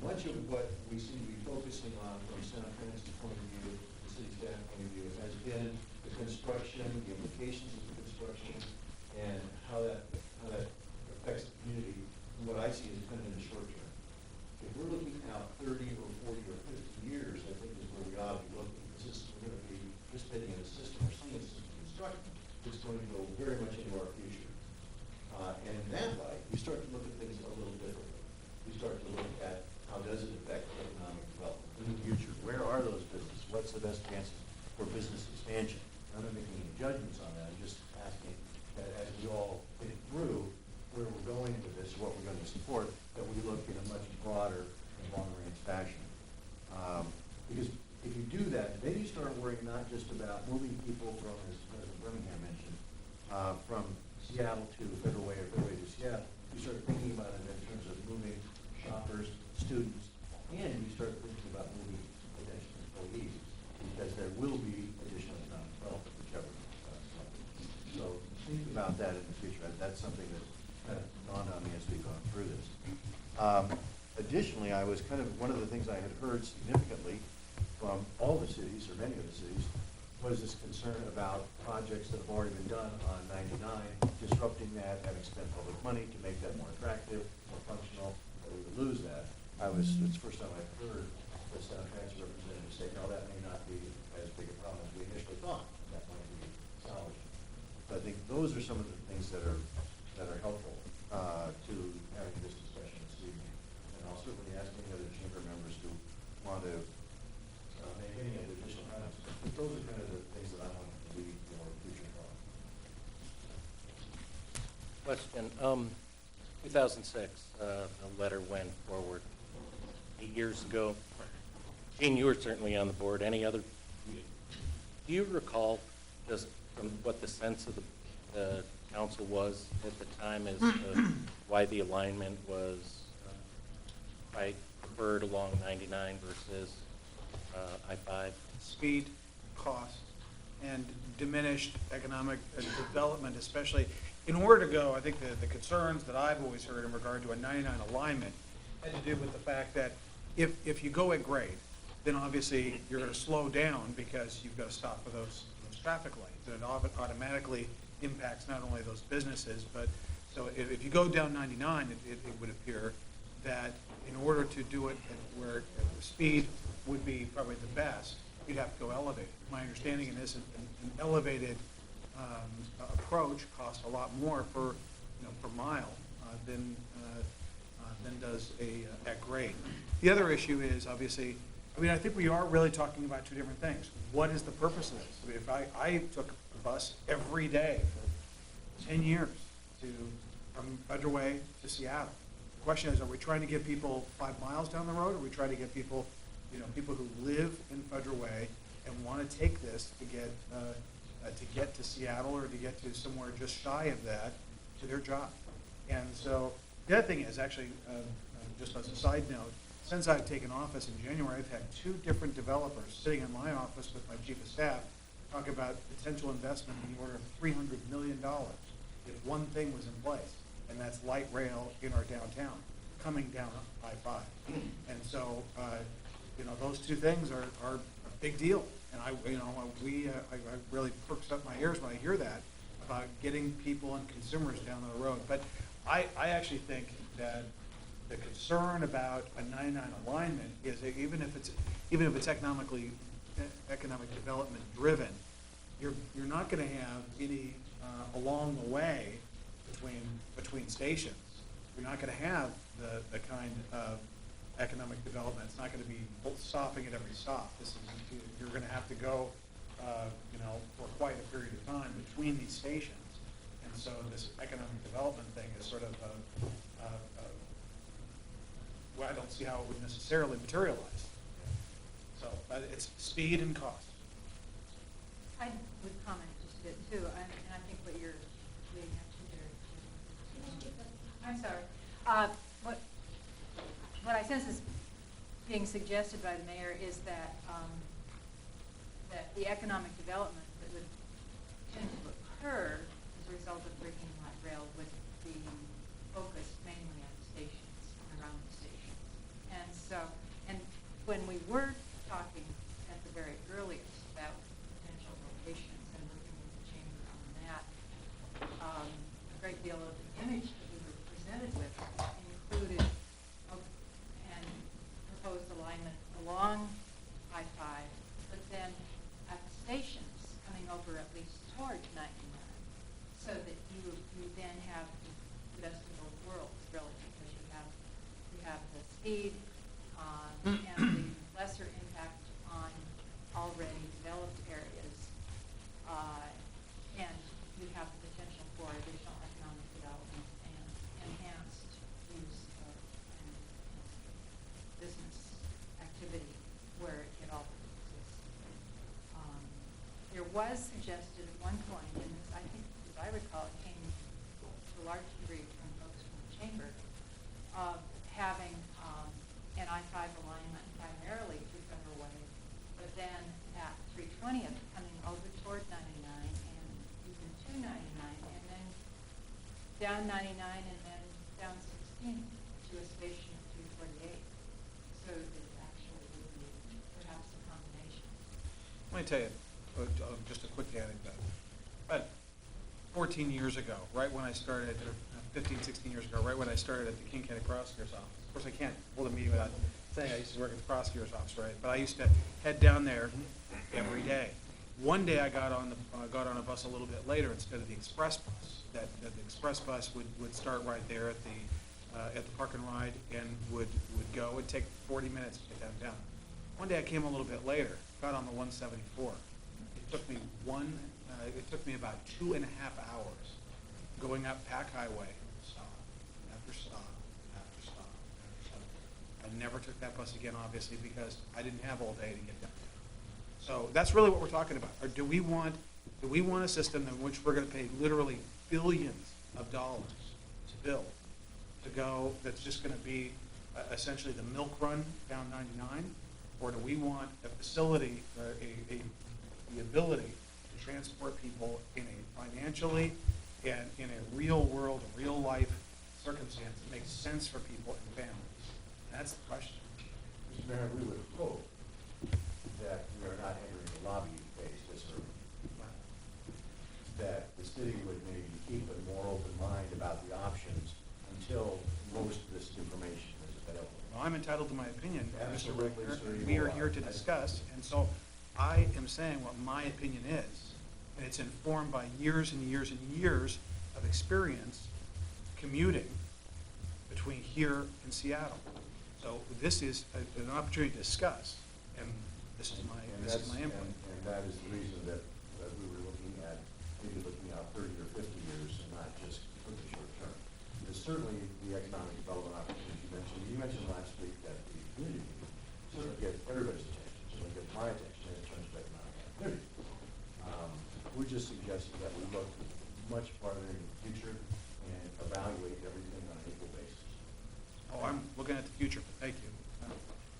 much of what we seem to be focusing on from Sound Transit's point of view, the city staff point of view, has been the construction, the implications of the construction, and how that affects the community. And what I see is kind of in the short term. If we're looking out 30 or 40 or 50 years, I think is where we ought to be looking, because we're going to be participating in a system, or seeing a system constructed, that's going to go very much into our future. And in that light, you start to look at things a little differently. You start to look at how does it affect economic development in the future? Where are those businesses? What's the best chances for business expansion? I'm not making any judgments on that. I'm just asking that as we all think through where we're going with this, what we're going to support, that we look in a much broader and longer-range fashion. Because if you do that, then you start worrying not just about moving people from, as President Birmingham mentioned, from Seattle to Federal Way or Federal Way to Seattle. You start thinking about it in terms of moving shoppers, students, and you start thinking about moving potential employees, because there will be additional economic development, whichever. So think about that in the future. That's something that kind of dawned on me as we've gone through this. Additionally, I was one of the things I had heard significantly from all the cities, or many of the cities, was this concern about projects that have already been done on 99, disrupting that, having spent public money to make that more attractive, more functional, that we would lose that. It's the first time I've heard the Sound Transit representative say, no, that may not be as big a problem as we initially thought. That might be salvaged. So I think those are some of the things that are helpful to having this discussion this evening. And I'll certainly ask any other chamber members who want to make any other additional comments. But those are kind of the things that I want to leave for future thought. Question. 2006, a letter went forward 8 years ago. Gene, you were certainly on the board. Any other? Do you recall just from what the sense of the council was at the time as to why the alignment was preferred along 99 versus I-5? Speed, cost, and diminished economic development, especially. In order to go, I think the concerns that I've always heard in regard to a 99 alignment had to do with the fact that if you go at grade, then obviously you're going to slow down because you've got to stop for those traffic lights. And it automatically impacts not only those businesses, but, so if you go down 99, it would appear that in order to do it at where speed would be probably the best, you'd have to go elevated. My understanding in this, an elevated approach costs a lot more per mile than does at grade. The other issue is obviously, I think we are really talking about two different things. What is the purpose of this? I mean, if I took the bus every day for 10 years from Federal Way to Seattle. The question is, are we trying to get people 5 miles down the road, or are we trying to get people, people who live in Federal Way and want to take this to get to Seattle or to get to somewhere just shy of that to their job? And so the other thing is actually, just as a side note, since I've taken office in January, I've had 2 different developers sitting in my office with my chief of staff talk about potential investment in the order of $300 million if one thing was in place, and that's light rail in our downtown, coming down I-5. And so, those 2 things are a big deal. And I really perks up my ears when I hear that about getting people and consumers down the road. But I actually think that the concern about a 99 alignment is that even if it's economic development driven, you're not going to have any along the way between stations. You're not going to have the kind of economic development. It's not going to be stopping at every stop. You're going to have to go for quite a period of time between these stations. And so this economic development thing is sort of well, I don't see how it would necessarily materialize. So it's speed and cost. I would comment just a bit too, and I think what you're leading up to there. I'm sorry. What I sense is being suggested by the mayor is that that the economic development that would tend to occur as a result of bringing light rail would be focused mainly on stations and around the stations. And so, and when we were talking at the very earliest about potential locations and working with the chamber on that, a great deal of the image that we were presented with included and proposed alignment along I-5, but then at the stations coming over at least toward 99, so that you then have the best of both worlds, really, because you have the speed and the lesser impact on already developed areas, and you have the potential for additional economic development and enhanced use of business activity where it already exists. There was suggested at one point, and this, I think, as I recall, it came to a large degree from folks from the chamber, of having an I-5 alignment primarily through Federal Way, but then at 320th coming over toward 99 and even to 99, and then down 99 and then down 16 to a station at 348. So it actually would be perhaps a combination. Let me tell you, just a quick anecdote. About 14 years ago, right when I started, or 15, 16 years ago, right when I started at the King County Prosecutor's Office. Of course, I can't hold a meeting without saying I used to work at the Prosecutor's Office, right? But I used to head down there every day. One day I got on a bus a little bit later instead of the express bus. That the express bus would start right there at the Park and Ride and would go. It would take 40 minutes to get downtown. One day I came a little bit later, got on the 174. It took me about 2.5 hours going up Pack Highway, stop after stop after stop after stop. I never took that bus again, obviously, because I didn't have all day to get downtown. So that's really what we're talking about. Or do we want a system in which we're going to pay literally billions of dollars to build, to go, that's just going to be essentially the milk run down 99? Or do we want a facility, the ability to transport people in a financially and in a real world, a real life circumstance that makes sense for people and families? That's the question. Mr. Mayor, we would hope that we are not entering a lobbying phase this early. That this city would maybe keep a more open mind about the options until most of this information is available. Well, I'm entitled to my opinion, Mr. Absolutely, Rickner. sir, you We are are. here to discuss, and so I am saying what my opinion is. And it's informed by years and years and years of experience commuting between here and Seattle. So this is an opportunity to discuss, and this is my input. And that is the reason that we were looking at, maybe looking out 30 or 50 years and not just for the short term. Because certainly the economic development opportunities you mentioned last week that the community certainly get everybody's attention, certainly get my attention in terms of economic activity. We're just suggesting that we look much farther into the future and evaluate everything on an equal basis. Oh, I'm looking at the future, thank you.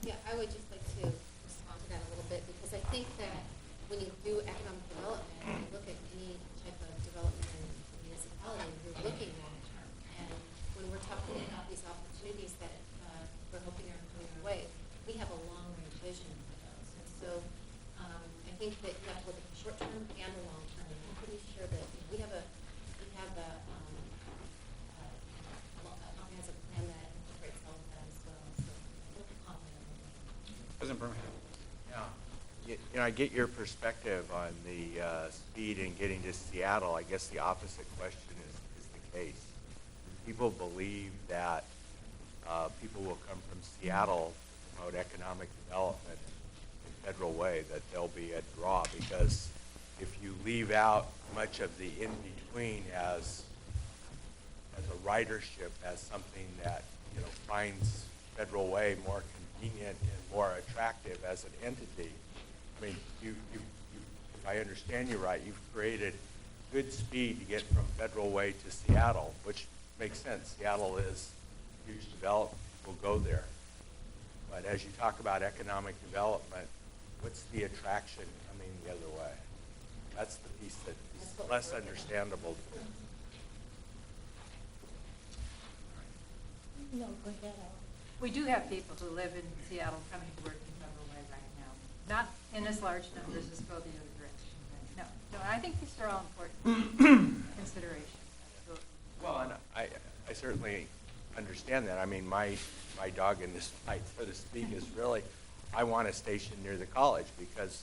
Yeah, I would just like to respond to that a little bit, because I think that when you do economic development, and you look at any type of development in a municipality, you're looking long-term. And when we're talking about these opportunities that we're hoping are coming our way, we have a long-range vision for those. And so I think that you have to look at the short-term and the long-term. And I'm pretty sure that we have a comprehensive plan that incorporates all of that as well. So I'm confident in it. President Birmingham. Yeah. You know, I get your perspective on the speed in getting to Seattle. I guess the opposite question is the case. People believe that people will come from Seattle to promote economic development in Federal Way, that there'll be a draw, because if you leave out much of the in-between as a ridership, as something that, you know, finds Federal Way more convenient and more attractive as an entity, I mean, if I understand you right, you've created good speed to get from Federal Way to Seattle, which makes sense. Seattle is huge development, people go there. But as you talk about economic development, what's the attraction coming the other way? That's the piece that is less understandable. No, go ahead. We do have people who live in Seattle coming to work in Federal Way right now. Not in as large numbers as go the other direction. But no, I think these are all important considerations. Absolutely. Well, and I certainly understand that. I mean, my dog in this fight, so to speak, is really, I want a station near the college because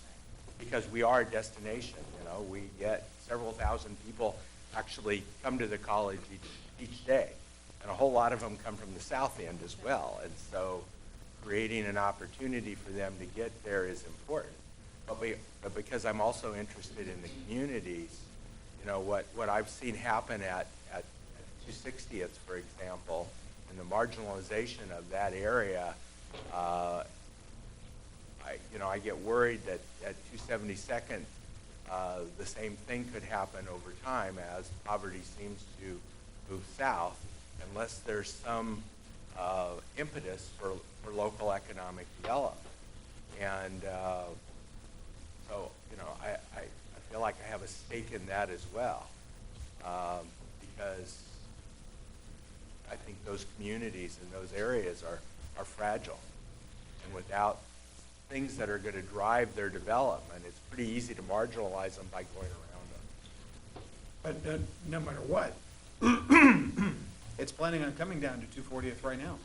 we are a destination. You know, we get several thousand people actually come to the college each day, and a whole lot of them come from the south end as well. And so, creating an opportunity for them to get there is important. But because I'm also interested in the communities, you know, what I've seen happen at 260th, for example, and the marginalization of that area, I get worried that at 272nd, the same thing could happen over time as poverty seems to move south, unless there's some impetus for local economic development. And so, you know, I feel like I have a stake in that as well, because I think those communities and those areas are fragile. And without things that are going to drive their development, it's pretty easy to marginalize them by going around them. But no matter what, it's planning on coming down to 240th right now.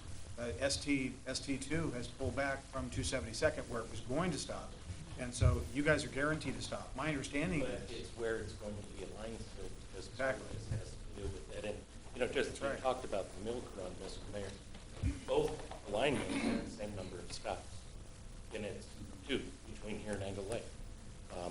ST2 has pulled back from 272nd where it was going to stop. And so you guys are guaranteed to stop. My understanding But is. it's where it's going to be aligned to, because Exactly. this has to do with that. And, you know, just, we right. talked about the milk run, Mr. Mayor. Both alignments have the same number of stops. And it's 2 between here and Angle Lake. The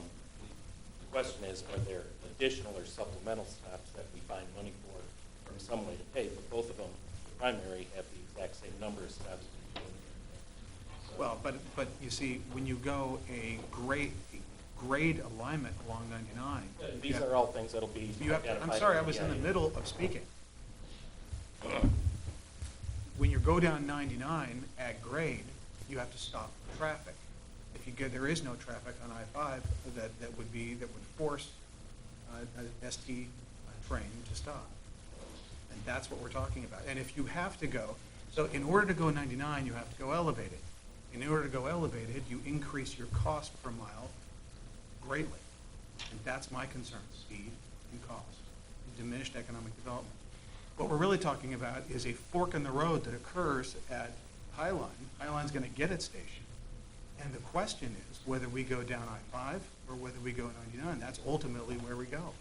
question is, are there additional or supplemental stops that we find money for from some way to pay? But both of them, the primary, have the exact same number of steps. Well, but you see, when you go a grade alignment along 99. These are all things that'll be identified. I'm sorry, I was in the middle of speaking. When you go down 99 at grade, you have to stop for traffic. If you get, there is no traffic on I-5 that would force a ST train to stop. And that's what we're talking about. And if you have to go, so in order to go 99, you have to go elevated. In order to go elevated, you increase your cost per mile greatly. And that's my concern, speed can cause, diminished economic development. What we're really talking about is a fork in the road that occurs at Highline. Highline's going to get its station. And the question is whether we go down I-5 or whether we go 99. That's ultimately where we go.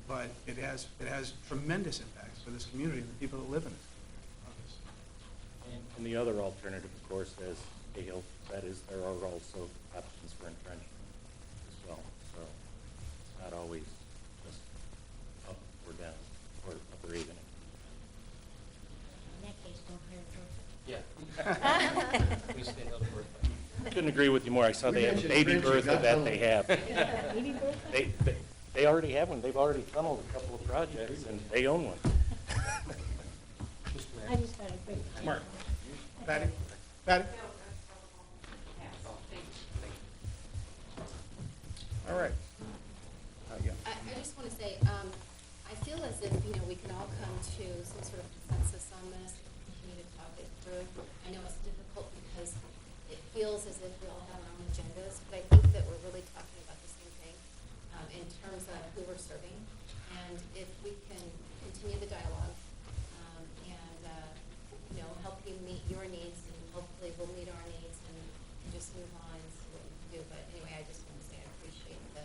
But it has tremendous impacts for this community and the people that live in it. And the other alternative, of course, as Cahill said, is there are also options for entrenchment as well. So it's not always just up or down or up or even. In that case, don't hire Yeah. We stay up for it. Couldn't agree with you more. I saw they have Baby Bertha that they have. Baby Bertha? They already have one. They've already funneled a couple of projects, and they own one. I just thought I'd bring it. Mark. Patty? Patty? All right. Yeah. I just want to say, I feel as if, we can all come to some sort of consensus on this, continue to talk it through. I know it's difficult because it feels as if we all have our own agendas, but I think that we're really talking about the same thing in terms of who we're serving. And if we can continue the dialogue and, help you meet your needs, and hopefully we'll meet our needs and just move on and see what we can do. But anyway, I just want to say I appreciate the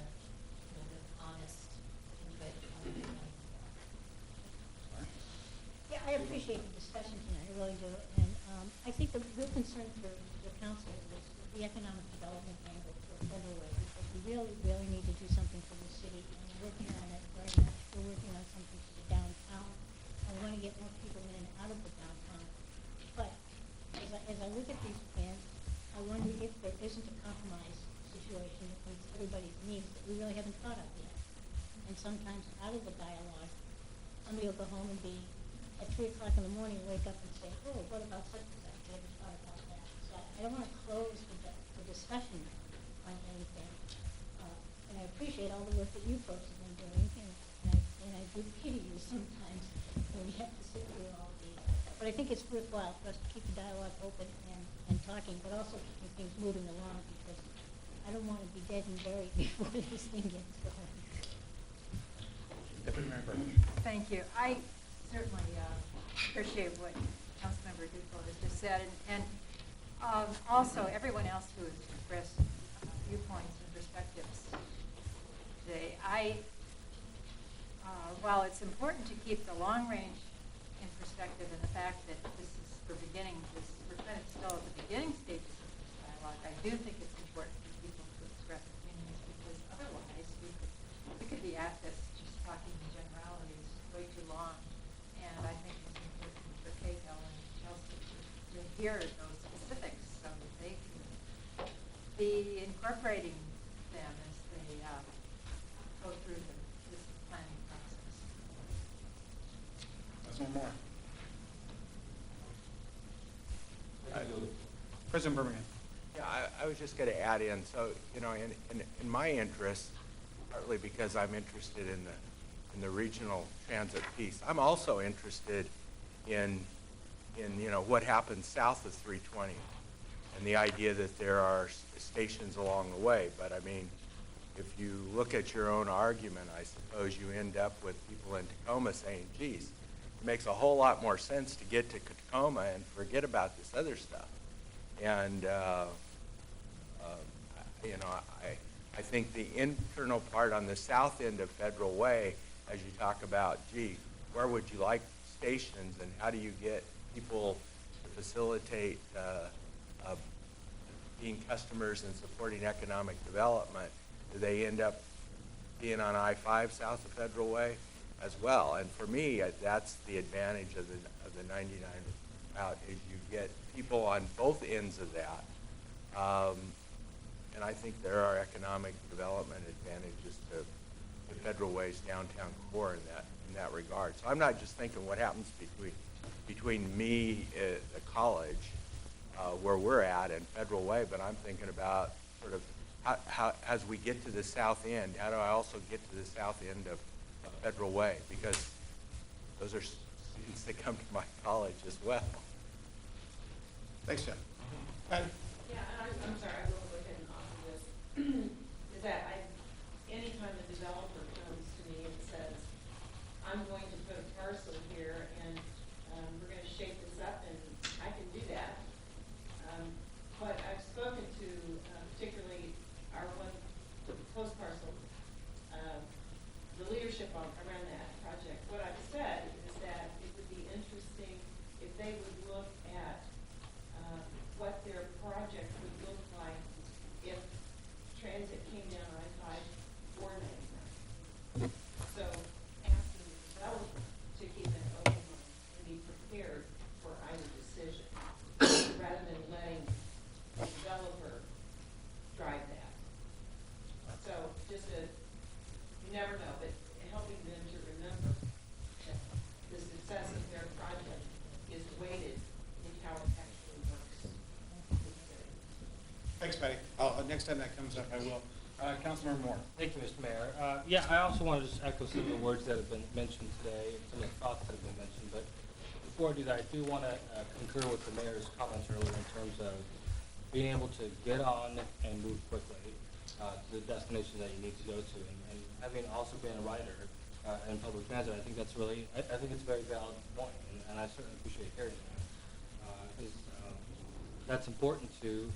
honest input on the Yeah, I appreciate the discussion tonight, I really do. And I think the real concern for the council is the economic development angle for Federal Way, because we really, really need to do something for the city. And we're working on it very much. We're working on something for the downtown. I want to get more people in and out of the downtown. But as I look at these plans, I wonder if there isn't a compromise situation that meets everybody's needs that we really haven't thought of yet. And sometimes out of the dialogue, somebody will go home and be at 3 o'clock in the morning, wake up and say, oh, what about such and such? I never thought about that. So I don't want to close the discussion on anything. And I appreciate all the work that you folks have been doing, and I do pity you sometimes when you have to sit through all these. But I think it's worthwhile for us to keep the dialogue open and talking, but also keeping things moving along, because I don't want to be dead and buried before this thing gets going. Deputy Mayor Burke. Thank you. I certainly appreciate what Councilmember Dufault has just said, and also everyone else who has expressed viewpoints and perspectives today. While it's important to keep the long range in perspective, and the fact that this is we're kind of still at the beginning stages of this dialogue, I do think it's important for people to express opinions, because otherwise we could be at this just talking in generalities way too long. And I think it's important for Cahill and Chelsea to hear those specifics so that they can be incorporating them as they go through this planning process. That's one more. President Birmingham. Yeah, I was just going to add in, so, in my interest, partly because I'm interested in the regional transit piece, I'm also interested in what happens south of 320 and the idea that there are stations along the way. But I mean, if you look at your own argument, I suppose you end up with people in Tacoma saying, geez, it makes a whole lot more sense to get to Tacoma and forget about this other stuff. And, I think the internal part on the south end of Federal Way, as you talk about, gee, where would you like stations, and how do you get people to facilitate being customers and supporting economic development? Do they end up being on I-5 south of Federal Way as well? And for me, that's the advantage of the 99 route, is you get people on both ends of that. And I think there are economic development advantages to Federal Way's downtown core in that regard. So I'm not just thinking what happens between me at the college, where we're at, and Federal Way, but I'm thinking about sort of how as we get to the south end, how do I also get to the south end of Federal Way? Because those are students that come to my college as well. Thanks, Jeff. Patty? Yeah, and I'm sorry, I will go ahead and offer this. Is that anytime a developer comes to me and says, around that project. What I've said is that it would be interesting if they would look at what their project would look like if transit came down I-5 or 99. So asking the developer to keep an open mind and be prepared for either decision, rather than letting the developer drive that. So just you never know, but helping them to remember that the success of their project is weighted in how it actually works. Thanks, Patty. Next time that comes up, I will. Councilmember Moore. Thank you, Mr. Mayor. Yeah, I also want to just echo some of the words that have been mentioned today, and some of the thoughts that have been mentioned. But before I do that, I do want to concur with the mayor's comments earlier in terms of being able to get on and move quickly to the destination that you need to go to. And having also been a rider in public transit, I think that's really, I think it's a very valid point, and I certainly appreciate hearing that. That's important to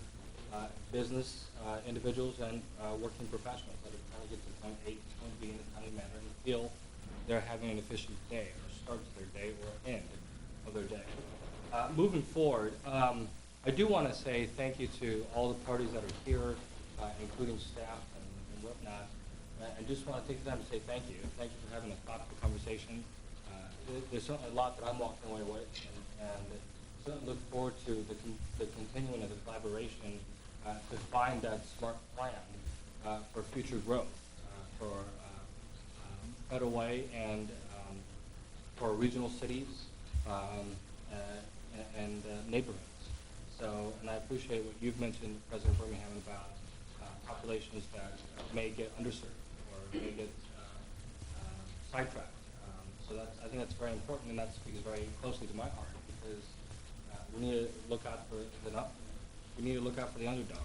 business individuals and working professionals that are trying to get to point A to point B in a timely manner and feel they're having an efficient day or start to their day or end of their day. Moving forward, I do want to say thank you to all the parties that are here, including staff and whatnot. I just want to take the time to say thank you. Thank you for having a thoughtful conversation. There's certainly a lot that I'm walking away with, and certainly look forward to the continuing of the collaboration to find that smart plan for future growth for Federal Way and for regional cities and neighborhoods. So, and I appreciate what you've mentioned, President Birmingham, about populations that may get underserved or may get sidetracked. So that's, I think that's very important, and that speaks very closely to my heart, because we need to look out for the underdogs.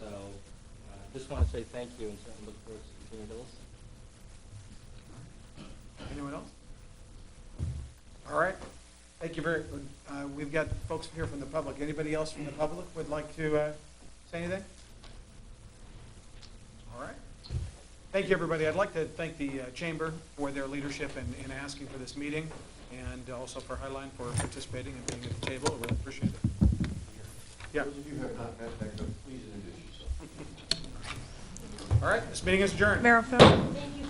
So just want to say thank you, and certainly look forward to continuing to listen. Anyone else? All right. Thank you very much. We've got folks here from the public. Anybody else from the public would like to say anything? All right. Thank you, everybody. I'd like to thank the Chamber for their leadership in asking for this meeting, and also for Highline for participating and being at the table. I really appreciate it. Yeah. Those of you who have not met Becca, please introduce yourself. All right. This meeting is adjourned. Mayor Phil? Thank you.